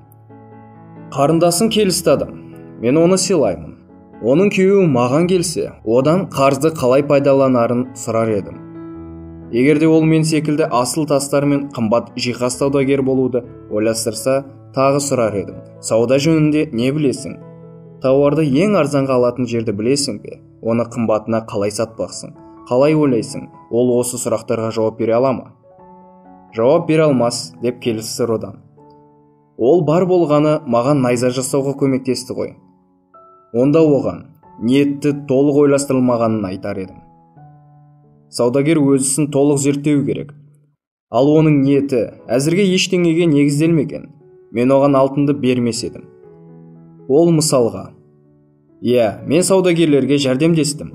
Қарындасың келісті адам. Мен оны сыйлаймын. Оның күйеуі маған келсе, одан қарызды қалай пайдаланарын сұрар едім. Егерде ол мен секілді асыл тастар мен қымбат жиһаз саудагер болуды ойластырса, тағы сұрар едім. Сауда жөнінде не білесің? Тауарды ең арзанға алатын жерді білесің бе? Оны қымбатына қалай сатпақсың? Қалай ойлайсың? Ол осы сұрақтарға жауап бере ала ма? Жауап бере алмас, деп келісті Родан. Ол бар болғаны маған найза жасауға көмектесті ғой. Онда оған ниетті толық ойластырылмағанын айтар едім. Саудагер өзісін толық зерттеу керек. Ал оның ниеті әзірге ештеңеге негізделмеген. Мен оған алтынды бермес едім. Ол мысалға. Мен саудагерлерге жәрдемдестім.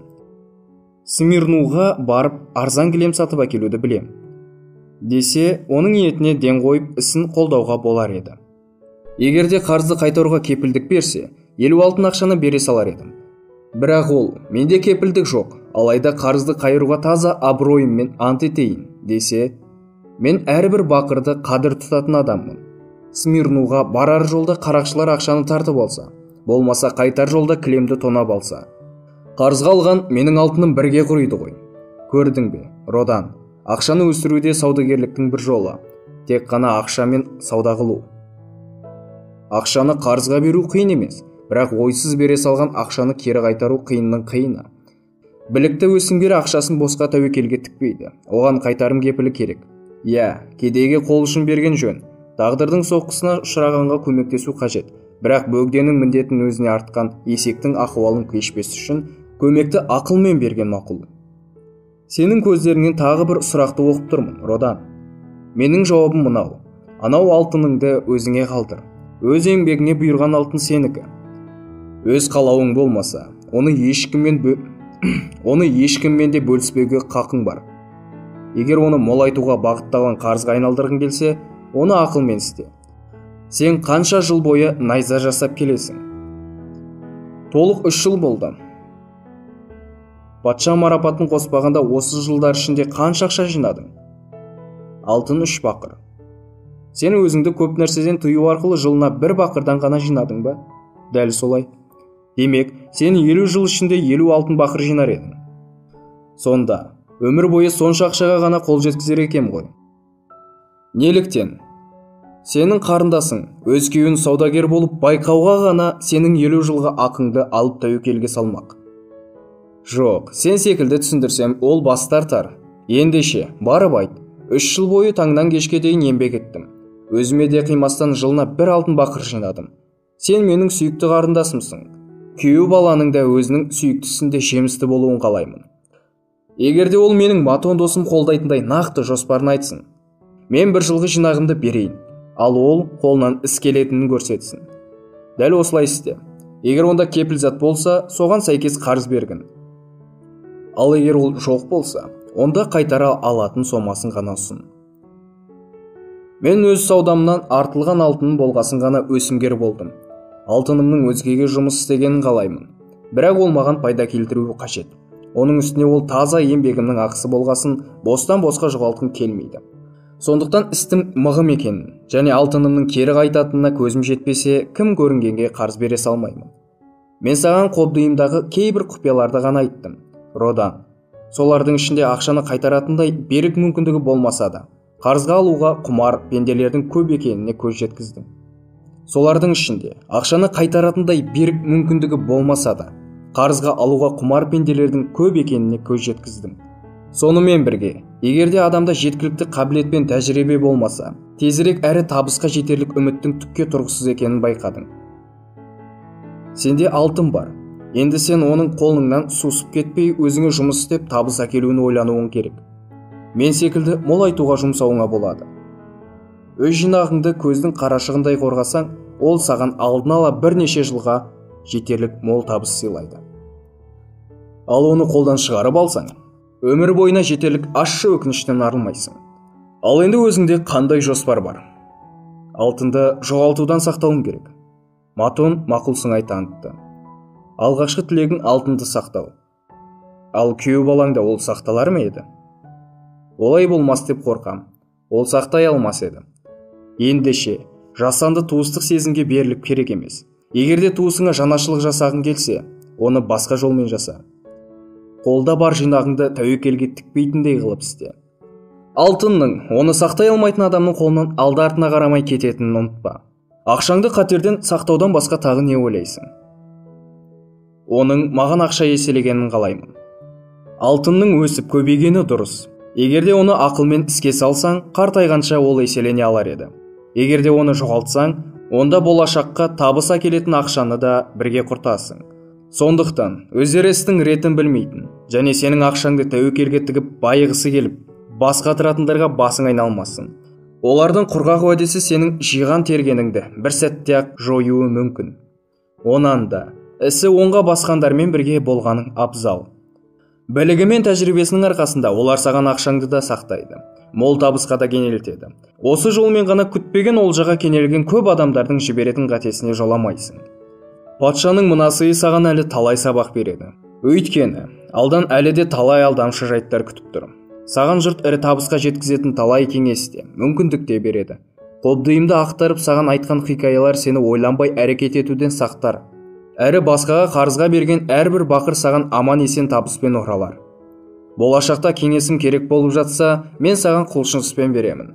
Смирнуға барып арзан кілем сатып әкелуді білем. Десе, оның ниетіне ден қойып ісін қолдауға болар еді. Егерде қарызды қайтаруға кепілдік берсе, 50 алтын ақшаны бере салар едім. Бірақ ол, менде кепілдік жоқ, алайда қарызды қайыруға таза абыройыммен ант етейін десе, мен әрбір бақырды қадір тұтатын адаммын. Смирнуға барар жолда қарақшылар ақшаны тартып алса, болмаса қайтар жолда кілемді тонап алса, қарызға алған менің алтыным бірге құриды ғой. Көрдің бе, Родан, ақшаны өсіруде саудагерліктің бір жолы, тек қана ақшамен сауда қылу. Ақшаны қарызға беру қиын емес, бірақ ойсыз бере салған ақшаны кері қайтару қиынның қиыны. Білікті өсімгер ақшасын босқа тәуекелге тікпейді, оған қайтарым кепілі керек. Кедейге қол ұшын берген жөн. Тағдырдың соққысына ұшырағанға көмектесу қажет, бірақ бөгденің міндетін өзіне артқан есектің ахуалын кешпес үшін көмекті ақылмен берген мақұл. Сенің көздеріңнен тағы бір сұрақты оқып тұрмын, Родан. Менің жауабым мынау. Анау алтыныңды өзіңе қалдыр. Өз еңбегіңе бұйырған алтын сенікі. Өз қалауың болмаса, оны ешкіммен де бөліспеуге қақың бар. Егер оны молайтуға бағытталған қарызға айналдырғың келсе, оны ақылмен істе. Сен қанша жыл бойы найза жасап келесің? Толық 3 жыл болды. Патша марапатын қоспағанда осы жылдар ішінде қанша ақша жинадың? Алтын 3 бақыр. Сен өзіңді көп нәрседен тыю арқылы жылына 1 бақырдан ғана жинадың ба? Дәл солай. Демек, сен 50 жыл ішінде 50 алтын бақыр жинар едің. Сонда, өмір бойы сонша ақшаға ғана қол жеткізер екем ғой. Неліктен? Сенің қарындасың өз күйеуін саудагер болып байқауға ғана сенің 50 жылға ақыңды алып тәуекелге салмақ. Жоқ, сен секілді түсіндірсем, ол бас тартар. Ендеше, барып айт, 3 жыл бойы таңдан кешке дейін еңбек еттім. Өзіме де қимастан жылына 1 алтын бақыр жинадым. Сен менің сүйікті қарындасымсың. Күйеу баланың да өзінің сүйіктісінде жемісті болуын қалаймын. Егерде ол менің матон досым қолдайтындай нақты жоспарын айтсын, мен 1 жылғы жинағымды берейін, ал ол қолынан іс келетінін көрсетсін. Дәл осылай істе. Егер онда кепілзат болса, соған сәйкес қарыз бергін. Ал егер ол жоқ болса, онда қайтара алатын сомасын ғана ұсын. Мен өз саудамнан артылған алтынның болғасын ғана өсімгер болдым. Алтынымның өзгеге жұмыс істегенін қалаймын. Бірақ ол маған пайда келтіруі қажет. Оның үстіне ол таза еңбегімнің ақысы болғасын бостан босқа жоғалтқым келмейді. Сондықтан істім мығым екенін және алтынымның кері қайтатынына көзім жетпесе, кім көрінгенге қарыз бере салмаймын. Мен саған қобдиымдағы кейбір құпияларды ғана айттым, Родан. Солардың ішінде ақшаны қайтаратындай берік мүмкіндігі болмаса да, қарызға алуға құмар пенделердің көп екеніне көз жеткіздім. Солардың ішінде ақшаны қайтаратындай берік мүмкіндігі болмаса да, қарызға алуға құмар пенделердің көп екеніне көз жеткіздім. Сонымен бірге, егерде адамда жеткілікті қабілет пен тәжірибе болмаса, тезірек әрі табысқа жетерлік үміттің түкке тұрғысыз екенін байқадым. Сенде алтын бар. Енді сен оның қолыңнан сусып кетпей, өзіңе жұмыс істеп табыс әкелуін ойлануың керек. Мен секілді молайтуға жұмсауыңа болады. Өз жинағыңды көздің қарашығындай қорғасаң, ол саған алдын ала бірнеше жылға жетерлік мол табыс сыйлайды. Ал оны қолдан шығарып алсаң, өмір бойына жетерлік ащы өкініштен арылмайсың. Ал енді өзіңде қандай жоспар бар? Алтынды жоғалтудан сақтауың керек. Матон мақұл сыңай танытты. Алғашқы тілегің алтынды сақтау. Ал күйеу балаңда ол сақталар ма еді? Олай болмас деп қорқам. Ол сақтай алмас еді. Ендеше, жасанды туыстық сезімге беріліп керек емес. Егерде туысыңа жанашылық жасағың келсе, оны басқа жолмен жаса. Қолда бар жинағыңды тәуекелге тікпейтіндей қылып істе. Алтынның оны сақтай алмайтын адамның қолынан алды артына қарамай кететінін ұмытпа. Ақшаңды қатерден сақтаудан басқа тағы не ойлайсың? Оның маған ақша еселегенін қалаймын. Алтынның өсіп көбейгені дұрыс. Егерде оны ақылмен іске салсаң, қартайғанша ол еселене алар еді. Егерде оны жоғалтсаң, онда болашаққа табыс әкелетін ақшаны да бірге құртасың. Сондықтан өздері істің ретін білмейтін және сенің ақшаңды тәуекелге тігіп байығысы келіп, бас қатыратындарға басың айналмасын. Олардың құрғақ уәдесі сенің жиған тергеніңді бір сәтте-ақ жоюы мүмкін. Онан да ісі оңға басқандармен бірге болғаның абзал. Білігі мен тәжірибесінің арқасында олар саған ақшаңды да сақтайды, мол табысқа да кенелтеді. Осы жолмен ғана күтпеген олжаға кенелген көп адамдардың жіберетін қатесіне жоламайсың. Патшаның мына сыйы саған әлі талай сабақ береді. Өйткені алдан әлі де талай алдамшы жайттар күтіп тұр. Саған жұрт ірі табысқа жеткізетін талай кеңесте, мүмкіндік те береді. Қобдиымды ақтарып саған айтқан хикаялар сені ойланбай әрекет етуден сақтар. Әрі басқаға қарызға берген әрбір бақыр саған аман есен табыспен оралар. Болашақта кеңесім керек болып жатса, мен саған құлшыныспен беремін.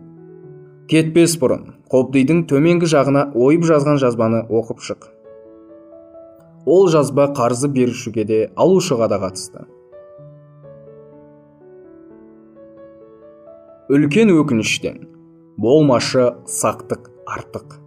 Кетпес бұрын, қобдидің төменгі жағына ойып жазған жазбаны оқып шық. Ол жазба қарызы берушіге де, алушыға да қатысты. Үлкен өкініштен болмашы сақтық артық.